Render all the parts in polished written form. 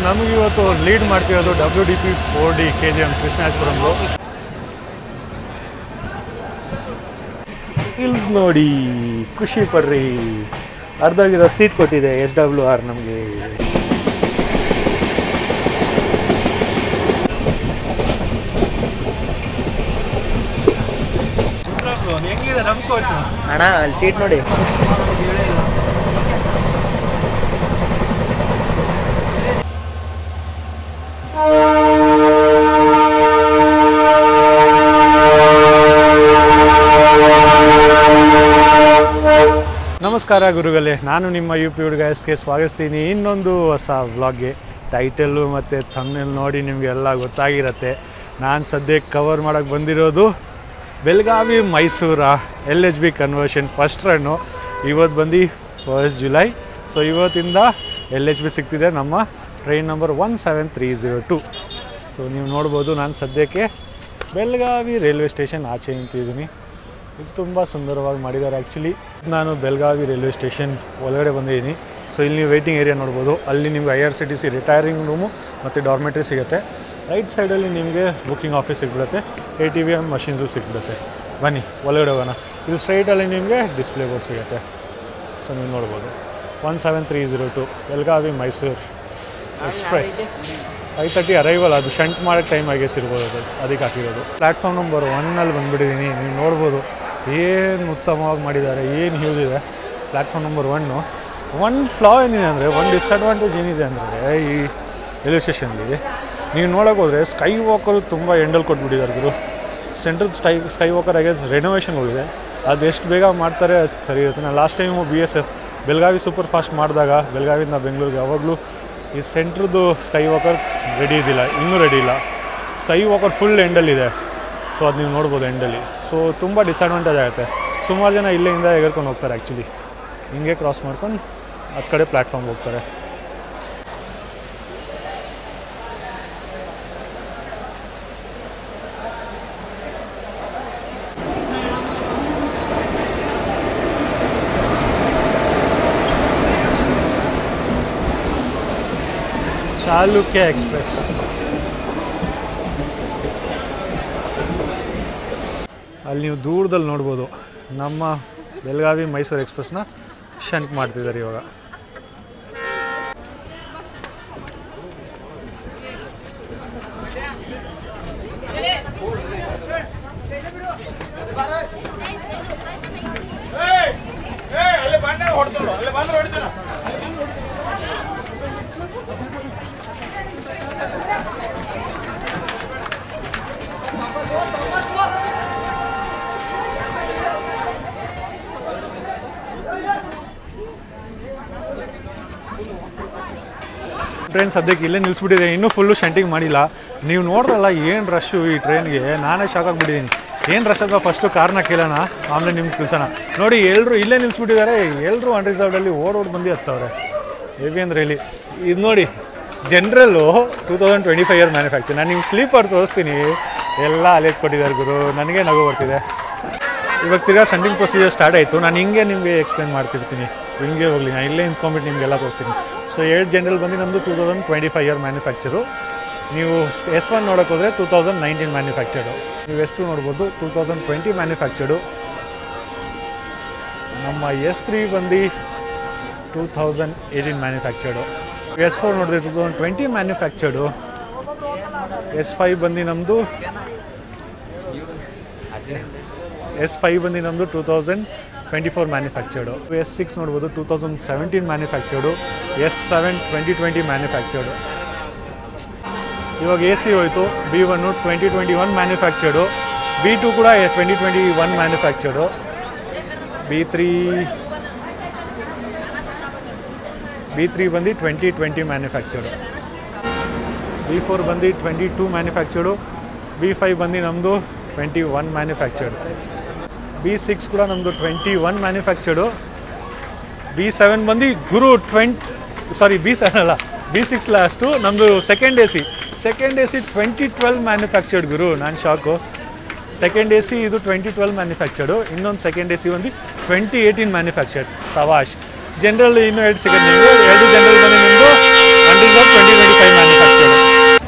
ನಮಗಿವತ್ತು lead ಮಾಡ್ತಿರೋದು WDP 4D KGM ಕೃಷ್ಣಾಜಪುರಂದು. ಇಲ್ಲಿ ನೋಡಿ, ಖುಷಿ ಪಡ್ರಿ, ಅರ್ಧವಾಗಿರೋ ಸೀಟ್ ಕೊಟ್ಟಿದೆ SWR ನಮಗೆ. ಹೆಂಗಿದೆ ನಮ್ಮ ಕೋಚು ಅಣ್ಣ? ಅಲ್ಲಿ ಸೀಟ್ ನೋಡಿ. ನಮಸ್ಕಾರ ಗುರುಗಳೇ, ನಾನು ನಿಮ್ಮ UP ಹುಡುಗಸ್ಗೆ ಸ್ವಾಗತಿಸ್ತೀನಿ ಇನ್ನೊಂದು ಹೊಸ ವ್ಲಾಗ್ಗೆ. ಟೈಟಲ್ಲು ಮತ್ತು ಥಂಬ್ನೇಲ್ ನೋಡಿ ನಿಮಗೆಲ್ಲ ಗೊತ್ತಾಗಿರುತ್ತೆ. ನಾನು ಸದ್ಯಕ್ಕೆ ಕವರ್ ಮಾಡೋಕ್ಕೆ ಬಂದಿರೋದು ಬೆಳಗಾವಿ ಮೈಸೂರ LHB ಕನ್ವರ್ಷನ್ ಫಸ್ಟ್ ರನ್ನು. ಇವತ್ತು ಬಂದು 1 ಜುಲೈ. ಸೊ ಇವತ್ತಿಂದ LHB ಸಿಗ್ತಿದೆ ನಮ್ಮ ಟ್ರೈನ್ ನಂಬರ್ 17302. ಸೊ ನೀವು ನೋಡ್ಬೋದು, ನಾನು ಸದ್ಯಕ್ಕೆ ಬೆಳಗಾವಿ ರೈಲ್ವೆ ಸ್ಟೇಷನ್ ಆಚೆ ನಿಂತಿದ್ದೀನಿ. ಇದು ತುಂಬ ಸುಂದರವಾಗಿ ಮಾಡಿದ್ದಾರೆ. ಆ್ಯಕ್ಚುಲಿ ನಾನು ಬೆಳಗಾವಿ ರೈಲ್ವೆ ಸ್ಟೇಷನ್ ಒಳಗಡೆ ಬಂದಿದ್ದೀನಿ. ಸೊ ಇಲ್ಲಿ ನೀವು ವೆಯ್ಟಿಂಗ್ ಏರಿಯಾ ನೋಡ್ಬೋದು. ಅಲ್ಲಿ ನಿಮ್ಗೆ IRCTC ರಿಟೈರಿಂಗ್ ರೂಮು ಮತ್ತು ಡಾರ್ಮೆಟ್ರಿ ಸಿಗುತ್ತೆ. ರೈಟ್ ಸೈಡಲ್ಲಿ ನಿಮಗೆ ಬುಕ್ಕಿಂಗ್ ಆಫೀಸ್ ಸಿಗ್ಬಿಡುತ್ತೆ, ATM ಮಷಿನ್ಸು ಸಿಗ್ಬಿಡುತ್ತೆ. ಬನ್ನಿ ಒಳಗಡೆ ಹೋಗೋಣ. ಇದು ಸ್ಟ್ರೈಟಲ್ಲಿ ನಿಮಗೆ ಡಿಸ್ಪ್ಲೇ ಬೋರ್ಡ್ ಸಿಗುತ್ತೆ. ಸೊ ನೀವು ನೋಡ್ಬೋದು 17302 ಬೆಳಗಾವಿ ಮೈಸೂರು ಎಕ್ಸ್ಪ್ರೆಸ್. 5:30 ಅರೈವಲ್. ಅದು ಶಂಟ್ ಮಾಡೋಕ್ಕೆ ಟೈಮ್ ಆಗಿಸಿರ್ಬೋದು, ಅದಕ್ಕೆ ಹಾಕಿರೋದು. Platform number 1 ಬಂದುಬಿಟ್ಟಿದ್ದೀನಿ. ನೀವು ನೋಡ್ಬೋದು ಏನು ಉತ್ತಮವಾಗಿ ಮಾಡಿದ್ದಾರೆ, ಏನು ಹ್ಯೂಜ್ ಇದೆ ಪ್ಲ್ಯಾಟ್ಫಾರ್ಮ್ ನಂಬರ್ 1. ಒಂದು ಫ್ಲಾ ಏನಿದೆ ಅಂದರೆ, ಒಂದು ಡಿಸ್ಅಡ್ವಾಂಟೇಜ್ ಏನಿದೆ ಅಂದರೆ ಈ ರೈಲ್ವೆ ಸ್ಟೇಷನ್ಲಿ ನೀವು ನೋಡೋಕೆ ಹೋದರೆ ಸ್ಕೈ ವಾಕಲ್ಲಿ ತುಂಬ ಎಂಡಲ್ ಕೊಟ್ಬಿಟ್ಟಿದ್ದಾರೆ ಗುರು. ಸೆಂಟ್ರಲ್ ಸ್ಕೈ ವಾಕರ್ ಆಗಿ ರೆನೋವೇಷನ್ ಹೋಗಿದೆ. ಅದು ಎಷ್ಟು ಬೇಗ ಮಾಡ್ತಾರೆ ಅದು ಸರಿ ಇರುತ್ತೆ. ನಾನು last time BSF Belagavi super fast ಮಾಡಿದಾಗ ಬೆಳಗಾವಿಯಿಂದ ಬೆಂಗಳೂರಿಗೆ ಯಾವಾಗಲೂ ಈ ಸೆಂಟ್ರದ್ದು ಸ್ಕೈ ವಾಕರ್ ರೆಡಿ ಇದ್ದಿಲ್ಲ, ಇನ್ನೂ ರೆಡಿ ಇಲ್ಲ. ಸ್ಕೈ ವಾಕರ್ ಫುಲ್ ಎಂಡಲ್ಲಿದೆ. ಸೊ ಅದು ನೀವು ನೋಡ್ಬೋದು ಎಂಡಲ್ಲಿ. ಸೊ ತುಂಬ ಡಿಸ್ಅಡ್ವಾಂಟೇಜ್ ಆಗುತ್ತೆ. ಸುಮಾರು ಜನ ಇಲ್ಲಿಂದ ಎಗರ್ಕೊಂಡು ಹೋಗ್ತಾರೆ. ಆ್ಯಕ್ಚುಲಿ ಹಿಂಗೆ ಕ್ರಾಸ್ ಮಾಡ್ಕೊಂಡು ಹತ್ತು ಕಡೆ ಪ್ಲ್ಯಾಟ್ಫಾರ್ಮ್ಗೆ ಹೋಗ್ತಾರೆ. ಚಾಲುಕ್ಯ ಎಕ್ಸ್ಪ್ರೆಸ್. ಅಲ್ಲಿ ನೀವು ದೂರದಲ್ಲಿ ನೋಡ್ಬೋದು ನಮ್ಮ ಬೆಳಗಾವಿ ಮೈಸೂರು ಎಕ್ಸ್ಪ್ರೆಸ್ನ ಶಂಟ್ ಮಾಡ್ತಿದ್ದಾರೆ ಇವಾಗ. ಟ್ರೈನ್ ಸದ್ಯಕ್ಕೆ ಇಲ್ಲೇ ನಿಲ್ಲಿಸ್ಬಿಟ್ಟಿದೆ, ಇನ್ನೂ ಫುಲ್ಲು ಶಂಟಿಂಗ್ ಮಾಡಿಲ್ಲ. ನೀವು ನೋಡ್ರಲ್ಲ ಏನು ರಶ್ಶು ಈ ಟ್ರೈನ್ಗೆ, ನಾನೇ ಶಾಕ್ ಆಗಿಬಿಟ್ಟಿದ್ದೀನಿ. ಏನು ರಶ್ ಆಗ ಫಸ್ಟು ಕಾರ್ನ ಕೇಳೋಣ, ಆಮೇಲೆ ನಿಮ್ಗೆ ತಿಳಿಸೋಣ. ನೋಡಿ ಎಲ್ಲರೂ ಇಲ್ಲೇ ನಿಲ್ಲಿಸ್ಬಿಟ್ಟಿದ್ದಾರೆ, ಎಲ್ಲರೂ ಅನ್ರಿಸರ್ವ್ಡಲ್ಲಿ ಓಡೋಡಿ ಬಂದು ಹತ್ತವ್ರೆ. ಹೆವಿ ಅಂದರೆ ಇಲ್ಲಿ ಇದು ನೋಡಿ, ಜನರಲ್ಲು 2025 ಇಯರ್ ಮ್ಯಾನುಫ್ಯಾಕ್ಚರ್. ನಾನು ನಿಮ್ಗೆ ಸ್ಲೀಪರ್ ತೋರಿಸ್ತೀನಿ, ಎಲ್ಲ ಅಲೆಟ್ ಕೊಟ್ಟಿದ್ದಾರೆ ಗುರು. ನನಗೆ ನಗು ಬರ್ತಿದೆ. ಇವಾಗ ತಿರ್ಗಾ ಶಂಟಿಂಗ್ ಪ್ರೊಸೀಜರ್ ಸ್ಟಾರ್ಟ್ ಆಯಿತು. ನಾನು ಹಿಂಗೆ ನಿಮಗೆ ಎಕ್ಸ್ಪ್ಲೇನ್ ಮಾಡ್ತಿರ್ತೀನಿ, ಹಿಂಗೆ ಹೋಗಲಿ, ನಾನು ಇಲ್ಲೇ ನಿಂತ್ಕೊಂಡ್ಬಿಟ್ಟು ನಿಮಗೆಲ್ಲ ತೋರಿಸ್ತೀನಿ. ಸೊ 7 ಜನರಲ್ ಬಂದು ನಮ್ಮದು 2025 ಇಯರ್ ಮ್ಯಾನುಫ್ಯಾಕ್ಚರು. ನೀವು S1 ನೋಡೋಕೆ ಹೋದರೆ 2019 ಮ್ಯಾನುಫ್ಯಾಕ್ಚರ್ಡು. ನೀವು S2 ನೋಡ್ಬೋದು 2020 ಮ್ಯಾನುಫ್ಯಾಕ್ಚರ್ಡು. ನಮ್ಮ S3 ಬಂದು 2018 ಮ್ಯಾನುಫ್ಯಾಕ್ಚರ್ಡು. S4 ನೋಡಿದ್ರೆ 2020 ಮ್ಯಾನುಫ್ಯಾಕ್ಚರ್ಡು. S5 ಬಂದು ನಮ್ಮದು ಬಂದು ನಮ್ಮದು 2024 ಮ್ಯಾನುಫ್ಯಾಕ್ಚರ್ಡು. S6 ನೋಡ್ಬೋದು 2017 ಮ್ಯಾನುಫ್ಯಾಕ್ಚರ್ಡು. S7 2020 ಮ್ಯಾನುಫ್ಯಾಕ್ಚರ್ಡು. ಇವಾಗ AC ಹೋಯಿತು. B1 2021 ಮ್ಯಾನುಫ್ಯಾಕ್ಚರ್ಡು. B2 ಕೂಡ 2021 ಮ್ಯಾನುಫ್ಯಾಕ್ಚರ್ಡು. B3 ಬಂದು 2020 ಮ್ಯಾನುಫ್ಯಾಕ್ಚರ್ಡು. B4 ಬಂದು 22 ಮ್ಯಾನುಫ್ಯಾಕ್ಚರ್ಡು. B5 ಬಂದು ನಮ್ಮದು 21 ಮ್ಯಾನುಫ್ಯಾಕ್ಚರ್ಡು. B6 ಕೂಡ ನಮ್ಮದು 21 ಮ್ಯಾನುಫ್ಯಾಕ್ಚರ್ಡು. B7 ಬಂದು ಗುರು B7 ಅಲ್ಲ, B6 ಲಾಸ್ಟು ನಮ್ಮದು ಸೆಕೆಂಡ್ AC 2012 ಮ್ಯಾನುಫ್ಯಾಕ್ಚರ್ಡ್ ಗುರು. ನಾನು ಶಾಕು. ಸೆಕೆಂಡ್ AC ಇದು 2012 ಮ್ಯಾನುಫ್ಯಾಕ್ಚರ್ಡು. ಇನ್ನೊಂದು ಸೆಕೆಂಡ್ AC ಒಂದು 2018 ಮ್ಯಾನುಫ್ಯಾಕ್ಚರ್ಡ್. ಸವಾಶ್. ಜನರಲ್ ಇನ್ನೂ 2 ಸಿಗುತ್ತೆ ನಿಮಗೆ. 2 ಜನರಲ್ ಬಂದು ನಿಮ್ಮದು is a 2025 manufactured.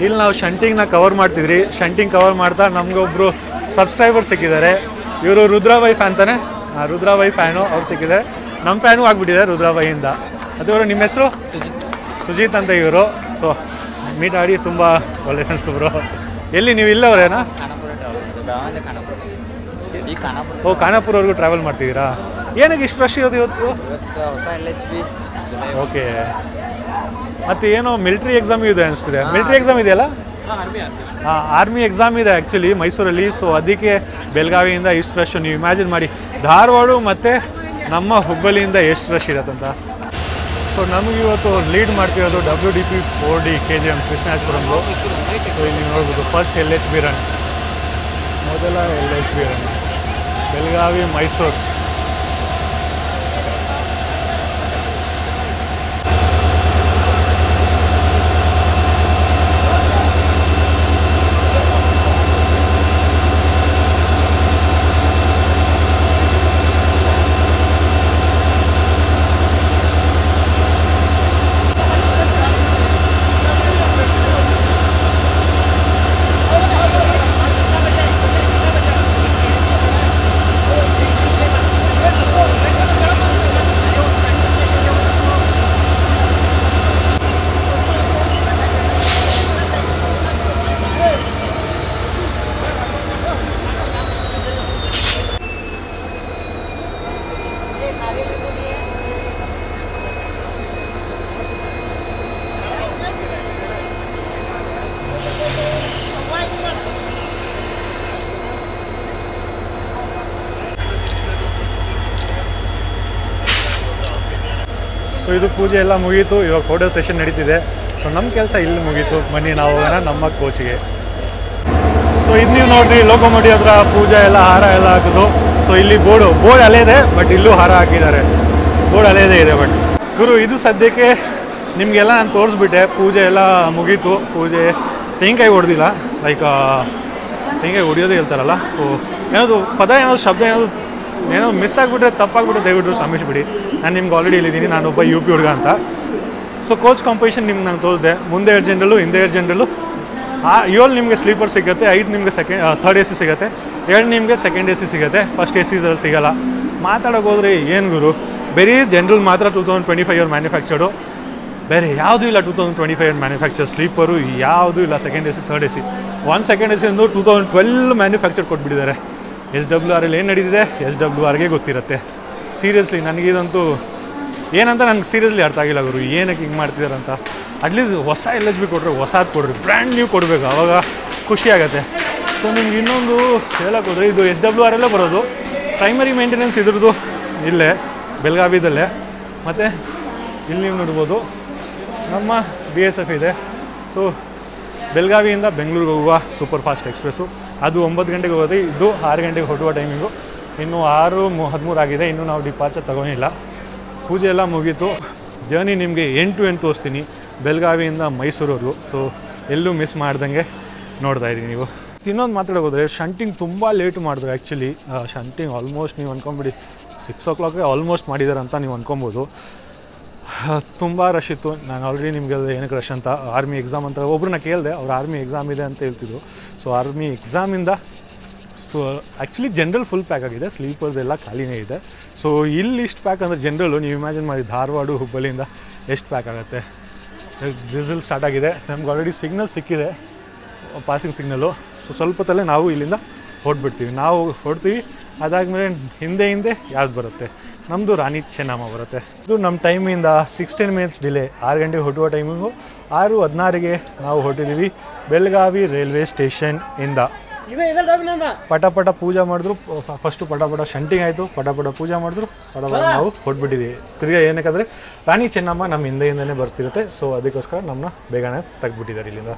ಇಲ್ಲಿ ನಾವು ಶಂಟಿಂಗ್ನ ಕವರ್ ಮಾಡ್ತಿದ್ರಿ. ಶಂಟಿಂಗ್ ಕವರ್ ಮಾಡ್ತಾ ನಮಗೊಬ್ರು ಸಬ್ಸ್ಕ್ರೈಬರ್ ಸಿಕ್ಕಿದ್ದಾರೆ. ಇವರು ರುದ್ರಾಬಾಯಿ ಫ್ಯಾನ್ ತಾನೆ? ರುದ್ರಾಬಾಯಿ ಫ್ಯಾನು ಅವ್ರು ಸಿಕ್ಕಿದ್ದಾರೆ. ನಮ್ಮ ಫ್ಯಾನು ಆಗ್ಬಿಟ್ಟಿದ್ದಾರೆ ರುದ್ರಾಬಾಯಿಯಿಂದ. ಅದು ನಿಮ್ಮ ಹೆಸರು? ಸುಜಿತ್ ಅಂತ ಇವರು. ಸೊ ಮೀಟ್ ಆಡಿ ತುಂಬ ಒಳ್ಳೆ ಅನಿಸ್ತು ಬ್ರೋ. ಎಲ್ಲಿ ನೀವು ಇಲ್ಲವರೇನಾ? ಓ, ಖಾನಾಪುರವರೆಗೂ ಟ್ರಾವೆಲ್ ಮಾಡ್ತಿದ್ದೀರಾ? ಏನಕ್ಕೆ ಇಷ್ಟು ರಶ್ ಇರೋದು ಇವತ್ತು? ಓಕೆ. ಮತ್ತು ಏನೋ ಮಿಲಿಟ್ರಿ ಎಕ್ಸಾಮ್ ಇದೆ ಅನಿಸ್ತಿದೆ. ಮಿಲಿಟ್ರಿ ಎಕ್ಸಾಮ್ ಇದೆಯಲ್ಲ? ಹಾಂ, ಆರ್ಮಿ ಎಕ್ಸಾಮ್ ಇದೆ ಆ್ಯಕ್ಚುಲಿ ಮೈಸೂರಲ್ಲಿ. ಸೊ ಅದಕ್ಕೆ ಬೆಳಗಾವಿಯಿಂದ ಇಷ್ಟು ರಶ್. ನೀವು ಇಮ್ಯಾಜಿನ್ ಮಾಡಿ ಧಾರವಾಡ ಮತ್ತು ನಮ್ಮ ಹುಬ್ಬಳ್ಳಿಯಿಂದ ಎಷ್ಟು ರಶ್ ಇರತ್ತಂತ. ಸೊ ನಮಗೆ ಇವತ್ತು ಲೀಡ್ ಮಾಡ್ತಿರೋದು WDP 4D KGM ಕೃಷ್ಣಾಜಪುರಂದು. ಸೊ ಇಲ್ಲಿ ನೀವು ನೋಡ್ಬೋದು ಫಸ್ಟ್ LHB ರನ್, ಮೊದಲ LHB run Belagavi Mysuru. So ಇದು ಪೂಜೆ ಎಲ್ಲ ಮುಗೀತು. ಇವಾಗ ಫೋಟೋ ಸೆಷನ್ ನಡೀತಿದೆ. ಸೊ ನಮ್ಮ ಕೆಲಸ ಇಲ್ಲಿ ಮುಗೀತು. ಬನ್ನಿ ನಾವು ಹೋಗೋಣ ನಮ್ಮ ಕೋಚ್ಗೆ. ಸೊ ಇದು ನೀವು ನೋಡ್ರಿ ಲೋಕೋಮೋಟಿ ಹತ್ರ ಪೂಜೆ ಎಲ್ಲ ಹಾರ ಎಲ್ಲ ಹಾಕೋದು. ಸೊ ಇಲ್ಲಿ ಬೋರ್ಡ್ ಅಲ್ಲೇ ಇದೆ, ಬಟ್ ಇಲ್ಲೂ ಹಾರ ಹಾಕಿದ್ದಾರೆ. ಬೋರ್ಡ್ ಅಲ್ಲೇ ಇದೆ. ಬಟ್ ಗುರು ಇದು ಸದ್ಯಕ್ಕೆ ನಿಮಗೆಲ್ಲ ನಾನು ತೋರಿಸ್ಬಿಟ್ಟೆ. ಪೂಜೆ ಎಲ್ಲ ಮುಗೀತು. ಪೂಜೆ ತೆಂಗಿನಕಾಯಿ ಹೊಡೆದಿಲ್ಲ, ಲೈಕ್ ತೆಂಗಿನಕಾಯಿ ಹೊಡಿಯೋದು ಹೇಳ್ತಾರಲ್ಲ. ಸೊ ಏನಾದ್ರು ಪದ ಏನಾದ್ರು ಶಬ್ದ ಏನೋ ಮಿಸ್ ಆಗಿಬಿಟ್ರೆ ತಪ್ಪಾಗ್ಬಿಟ್ರೆ ದಯವಿಟ್ಟು ಕ್ಷಮಿಸ್ಬಿಡಿ. ನಾನು ನಿಮ್ಗೆ ಆಲ್ರೆಡಿ ಹೇಳಿದ್ದೀನಿ ನಾನೊಬ್ಬ UP ಹುಡುಗ ಅಂತ. ಸೊ ಕೋಚ್ ಕಾಂಪಿಟೇಷನ್ ನಿಮ್ಗೆ ನಾನು ತೋರಿಸಿದೆ. ಮುಂದೆ 2 ಜನರಲ್ಲು ಹಿಂದೆ 2 ಜನರಲ್ಲು 7 ನಿಮಗೆ ಸ್ಲೀಪರ್ ಸಿಗುತ್ತೆ, 5 ನಿಮಗೆ ಥರ್ಡ್ AC ಸಿಗುತ್ತೆ, 2 ನಿಮಗೆ ಸೆಕೆಂಡ್ AC ಸಿಗುತ್ತೆ, ಫಸ್ಟ್ AC ಸಿಗೋಲ್ಲ. ಮಾತಾಡೋಕೆ ಹೋದ್ರೆ ಏನು ಗುರು, ಬರೀ ಜನರಲ್ ಮಾತ್ರ 2025 ಮ್ಯಾನುಫ್ಯಾಕ್ಚರ್ಡು, ಬೇರೆ ಯಾವುದೂ ಇಲ್ಲ 2025 ಮ್ಯಾನುಫ್ಯಾಕ್ಚರ್. ಸ್ಲೀಪರು ಯಾವುದೂ ಇಲ್ಲ. Second AC third AC. Second AC ಒಂದು 2012 ಮ್ಯಾನುಫ್ಯಾಕ್ಚರ್ ಕೊಟ್ಬಿಟ್ಟಿದ್ದಾರೆ. SWR ಏನು ನಡೀತಿದೆ SWRಗೆ ಗೊತ್ತಿರುತ್ತೆ. ಸೀರಿಯಸ್ಲಿ ನನಗಿದಂತೂ ಏನಂತ ನನಗೆ ಸೀರಿಯಸ್ಲಿ ಅರ್ಥ ಆಗಿಲ್ಲ ಗುರು, ಏನಕ್ಕೆ ಹಿಂಗೆ ಮಾಡ್ತಿದ್ದಾರೆ ಅಂತ. ಅಟ್ಲೀಸ್ಟ್ ಹೊಸ LHB ಕೊಟ್ಟರೆ ಹೊಸದು ಕೊಡ್ರಿ, ಬ್ರ್ಯಾಂಡ್ ನ್ಯೂ ಕೊಡಬೇಕು, ಆವಾಗ ಖುಷಿ ಆಗುತ್ತೆ. ಸೊ ನಿಮ್ಗೆ ಇನ್ನೊಂದು ಹೇಳಕ್ಕೆ ಹೋದರೆ ಇದು SWRಲ್ಲೇ ಬರೋದು. ಪ್ರೈಮರಿ ಮೇಂಟೆನೆನ್ಸ್ ಇದ್ರದ್ದು ಇಲ್ಲೇ ಬೆಳಗಾವಿದಲ್ಲೇ. ಮತ್ತು ಇಲ್ಲಿ ನೀವು ನೋಡ್ಬೋದು ನಮ್ಮ BSF ಇದೆ. ಸೊ ಬೆಳಗಾವಿಯಿಂದ ಬೆಂಗಳೂರಿಗೆ ಹೋಗುವ ಸೂಪರ್ ಫಾಸ್ಟ್ ಎಕ್ಸ್ಪ್ರೆಸ್ಸು, ಅದು 9 ಗಂಟೆಗೆ ಹೋಗೋದು, ಇದು 6 ಗಂಟೆಗೆ ಹೊರಡುವ ಟೈಮಿಂಗು. ಇನ್ನೂ 6:13 ಆಗಿದೆ, ಇನ್ನೂ ನಾವು ಡಿಪಾರ್ಚರ್ ತೊಗೊಂಡಿಲ್ಲ. ಪೂಜೆ ಎಲ್ಲ ಮುಗೀತು. ಜರ್ನಿ ನಿಮಗೆ ಎಂಡ್ ಟು ಎಂಡ್ ತೋರಿಸ್ತೀನಿ ಬೆಳಗಾವಿಯಿಂದ ಮೈಸೂರವರೆಗೂ. ಸೊ ಎಲ್ಲೂ ಮಿಸ್ ಮಾಡ್ದಂಗೆ ನೋಡ್ತಾ ಇದ್ದೀನಿ ನೀವು. ಇನ್ನೊಂದು ಮಾತಾಡೋದ್ರೆ ಶಂಟಿಂಗ್ ತುಂಬ ಲೇಟ್ ಮಾಡಿದ್ರು ಆ್ಯಕ್ಚುಲಿ. ಶಂಟಿಂಗ್ ಆಲ್ಮೋಸ್ಟ್ ನೀವು ಅಂದ್ಕೊಂಬಿಡಿ 6 o'clock ಆಲ್ಮೋಸ್ಟ್ ಮಾಡಿದ್ದಾರೆ ಅಂತ ನೀವು ಅಂದ್ಕೊಬೋದು. ತುಂಬ ರಶ್ ಇತ್ತು. ನಾನು ಆಲ್ರೆಡಿ ನಿಮಗೆ ಏನಕ್ಕೆ ರಶ್ ಅಂತ, ಆರ್ಮಿ ಎಕ್ಸಾಮ್ ಅಂತ ಒಬ್ರನ್ನ ಕೇಳಿದೆ, ಅವ್ರು ಆರ್ಮಿ ಎಕ್ಸಾಮ್ ಇದೆ ಅಂತ ಹೇಳ್ತಿದ್ರು. ಸೊ ಆರ್ಮಿ ಎಕ್ಸಾಮಿಂದ so actually general full pack ಆಗಿದೆ, ಸ್ಲೀಪರ್ಸ್ ಎಲ್ಲ ಖಾಲಿನೇ ಇದೆ. ಸೊ ಇಲ್ಲಿ ಇಷ್ಟು ಪ್ಯಾಕ್ ಅಂದರೆ ಜನರಲ್ಲು ನೀವು ಇಮ್ಯಾಜಿನ್ ಮಾಡಿ ಧಾರವಾಡ ಹುಬ್ಬಳ್ಳಿಯಿಂದ ಎಷ್ಟು ಪ್ಯಾಕ್ ಆಗುತ್ತೆ. ಡಿಸೆಲ್ ಸ್ಟಾರ್ಟ್ ಆಗಿದೆ. ನಮ್ಗೆ ಆಲ್ರೆಡಿ ಸಿಗ್ನಲ್ ಸಿಕ್ಕಿದೆ, ಪಾಸಿಂಗ್ ಸಿಗ್ನಲ್ಲು. ಸೊ ಸ್ವಲ್ಪ ಹೊತ್ತಲ್ಲೇ ನಾವು ಇಲ್ಲಿಂದ ಹೊರಡ್ಬಿಡ್ತೀವಿ. ನಾವು ಹೊಡ್ತೀವಿ, ಅದಾದಮೇಲೆ ಹಿಂದೆ ಯಾವ್ದು ಬರುತ್ತೆ, ನಮ್ಮದು ರಾಣಿ ಚೆನ್ನಮ್ಮ ಬರುತ್ತೆ. ಇದು ನಮ್ಮ ಟೈಮಿಂದ 16 minutes ಡಿಲೇ. 6 ಗಂಟೆಗೆ ಹೊರಡುವ ಟೈಮಿಂಗು 6:16ಗೆ ನಾವು ಹೊರಟಿದ್ದೀವಿ ಬೆಳಗಾವಿ ರೈಲ್ವೆ ಸ್ಟೇಷನ್ ಇಂದ. ಪಟ ಪೂಜೆ ಮಾಡಿದ್ರು. ಫಸ್ಟು ಪಟ ಶಂಟಿಂಗ್ ಆಯಿತು, ಪಟ ಪೂಜೆ ಮಾಡಿದ್ರು, ಪಟ ನಾವು ಹೊರಟ್ಬಿಟ್ಟಿದ್ದೀವಿ. ತಿರ್ಗಿ ಏನಕ್ಕಂದರೆ ರಾಣಿ ಚೆನ್ನಮ್ಮ ನಮ್ಮ ಹಿಂದೆಯಿಂದನೇ ಬರ್ತಿರುತ್ತೆ. ಸೊ ಅದಕ್ಕೋಸ್ಕರ ನಮ್ಮನ್ನ ಬೇಗನೆ ತೆಗ್ದುಬಿಟ್ಟಿದ್ದಾರೆ ಇಲ್ಲಿಂದ.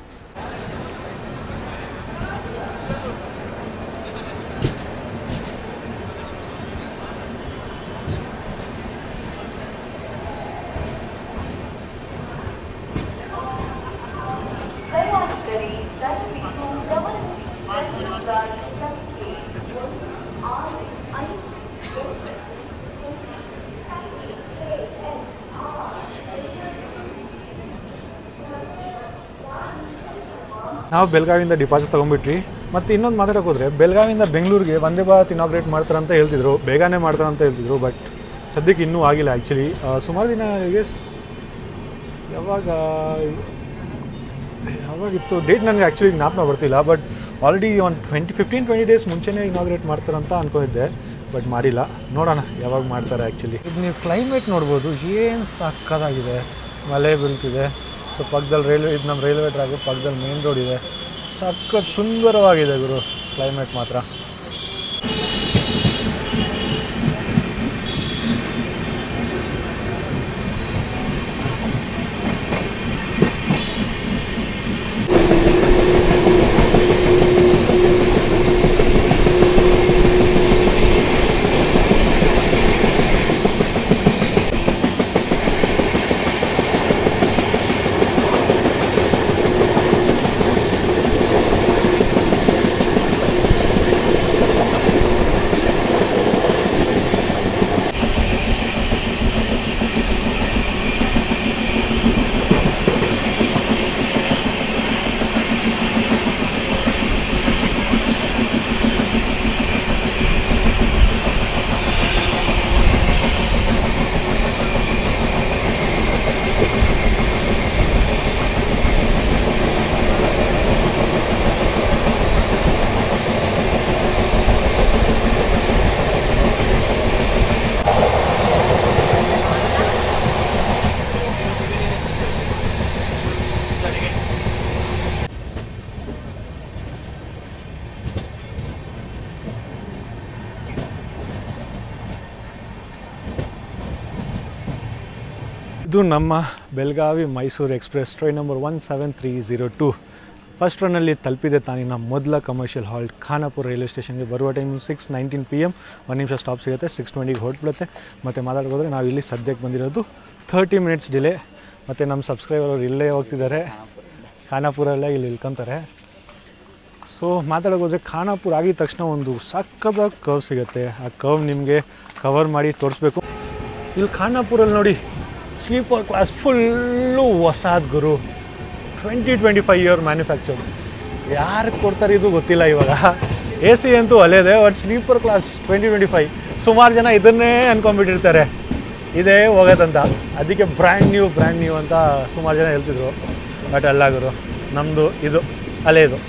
ನಾವು ಬೆಳಗಾವಿಯಿಂದ ಡಿಪಾಸಿಟ್ ತೊಗೊಂಡ್ಬಿಟ್ವಿ. ಮತ್ತು ಇನ್ನೊಂದು ಮಾತಾಡೋಕೆ ಹೋದರೆ ಬೆಳಗಾವಿಯಿಂದ ಬೆಂಗಳೂರಿಗೆ ವಂದೇ ಭಾರತ್ ಇನಾಗ್ರೇಟ್ ಮಾಡ್ತಾರೆ ಅಂತ ಹೇಳ್ತಿದ್ರು, ಬೇಗನೆ ಮಾಡ್ತಾರೆ ಅಂತ ಹೇಳ್ತಿದ್ರು. ಬಟ್ ಸದ್ಯಕ್ಕೆ ಇನ್ನೂ ಆಗಿಲ್ಲ. ಆ್ಯಕ್ಚುಲಿ ಸುಮಾರು ದಿನ ಯಾವಾಗಿತ್ತು ಡೇಟ್ ನನಗೆ ಆ್ಯಕ್ಚುಲಿ ಜ್ಞಾಪನ ಬರ್ತಿಲ್ಲ. ಬಟ್ ಆಲ್ರೆಡಿ ಒಂದು 15-20 ಡೇಸ್ ಮುಂಚೆನೇ ಇನಾಗ್ರೇಟ್ ಮಾಡ್ತಾರಂತ ಅಂದ್ಕೊಂಡಿದ್ದೆ, ಬಟ್ ಮಾಡಿಲ್ಲ. ನೋಡೋಣ ಯಾವಾಗ ಮಾಡ್ತಾರೆ. ಆ್ಯಕ್ಚುಲಿ ಇದು ನೀವು ಕ್ಲೈಮೇಟ್ ನೋಡ್ಬೋದು, ಏನು ಸಕ್ಕತ್ತಾಗಿದೆ. ಮಳೆ ಬೀಳ್ತಿದೆ. ಸೊ ಪಕ್ಕದಲ್ಲಿ ಇದು ನಮ್ಮ ರೈಲ್ವೆ ಟ್ರ್ಯಾಕು, ಪಕ್ಕದಲ್ಲಿ ಮೇನ್ ರೋಡ್ ಇದೆ. ಸಖತ್ ಸುಂದರವಾಗಿದೆ ಗುರು ಕ್ಲೈಮೇಟ್ ಮಾತ್ರ. ಇದು ನಮ್ಮ Belagavi Mysuru express train number 17302. First ರನ್ನಲ್ಲಿ ತಲುಪಿದೆ ತಾನಿನ ಮೊದಲ ಕಮರ್ಷಿಯಲ್ ಹಾಲ್ಟ್ ಖಾನಾಪುರ ರೈಲ್ವೆ ಸ್ಟೇಷನ್ಗೆ. ಬರುವ ಟೈಮ್ 6:19 PM. 1 ನಿಮಿಷ ಸ್ಟಾಪ್ ಸಿಗುತ್ತೆ. 6:20ಗೆ ಹೊರಟ್ಬಿಡುತ್ತೆ. ಮತ್ತು ಮಾತಾಡ್ಬೋದ್ರೆ ನಾವು ಇಲ್ಲಿ ಸದ್ಯಕ್ಕೆ ಬಂದಿರೋದು 30 ಮಿನಿಟ್ಸ್ ಡಿಲೇ. ಮತ್ತು ನಮ್ಮ ಸಬ್ಸ್ಕ್ರೈಬರ್ ಅವರು ಇಲ್ಲೇ ಹೋಗ್ತಿದ್ದಾರೆ, ಖಾನಾಪುರಲ್ಲೇ ಇಲ್ಲಿ ಇಳ್ಕೊತಾರೆ. ಸೊ ಮಾತಾಡೋಕೆ ಖಾನಾಪುರ ಆಗಿದ ತಕ್ಷಣ ಒಂದು ಸಕ್ಕದ ಕರ್ವ್ ಸಿಗುತ್ತೆ. ಆ ಕರ್ವ್ ನಿಮಗೆ ಕವರ್ ಮಾಡಿ ತೋರಿಸ್ಬೇಕು. ಇಲ್ಲಿ ಖಾನಾಪುರಲ್ಲಿ ನೋಡಿ, ಸ್ಲೀಪರ್ ಕ್ಲಾಸ್ ಫುಲ್ಲು ಹೊಸಾದ ಗುರು. 20-25 ಇಯರ್ ಮ್ಯಾನುಫ್ಯಾಕ್ಚರ್. ಯಾರಿಗೆ ಕೊಡ್ತಾರೆ ಇದು ಗೊತ್ತಿಲ್ಲ ಇವಾಗ. AC ಅಂತೂ ಅಲೇದೆ, ಬಟ್ ಸ್ಲೀಪರ್ ಕ್ಲಾಸ್ 20-25. ಸುಮಾರು ಜನ ಇದನ್ನೇ ಅಂದ್ಕೊಂಡ್ಬಿಟ್ಟಿರ್ತಾರೆ ಇದೇ ಹೋಗೋದಂತ. ಅದಕ್ಕೆ ಬ್ರ್ಯಾಂಡ್ ನ್ಯೂ ಅಂತ ಸುಮಾರು ಜನ ಹೇಳ್ತಿದ್ರು. ಬಟ್ ಅಲ್ಲ ಗುರು, ನಮ್ಮದು ಇದು ಅಲೇದು.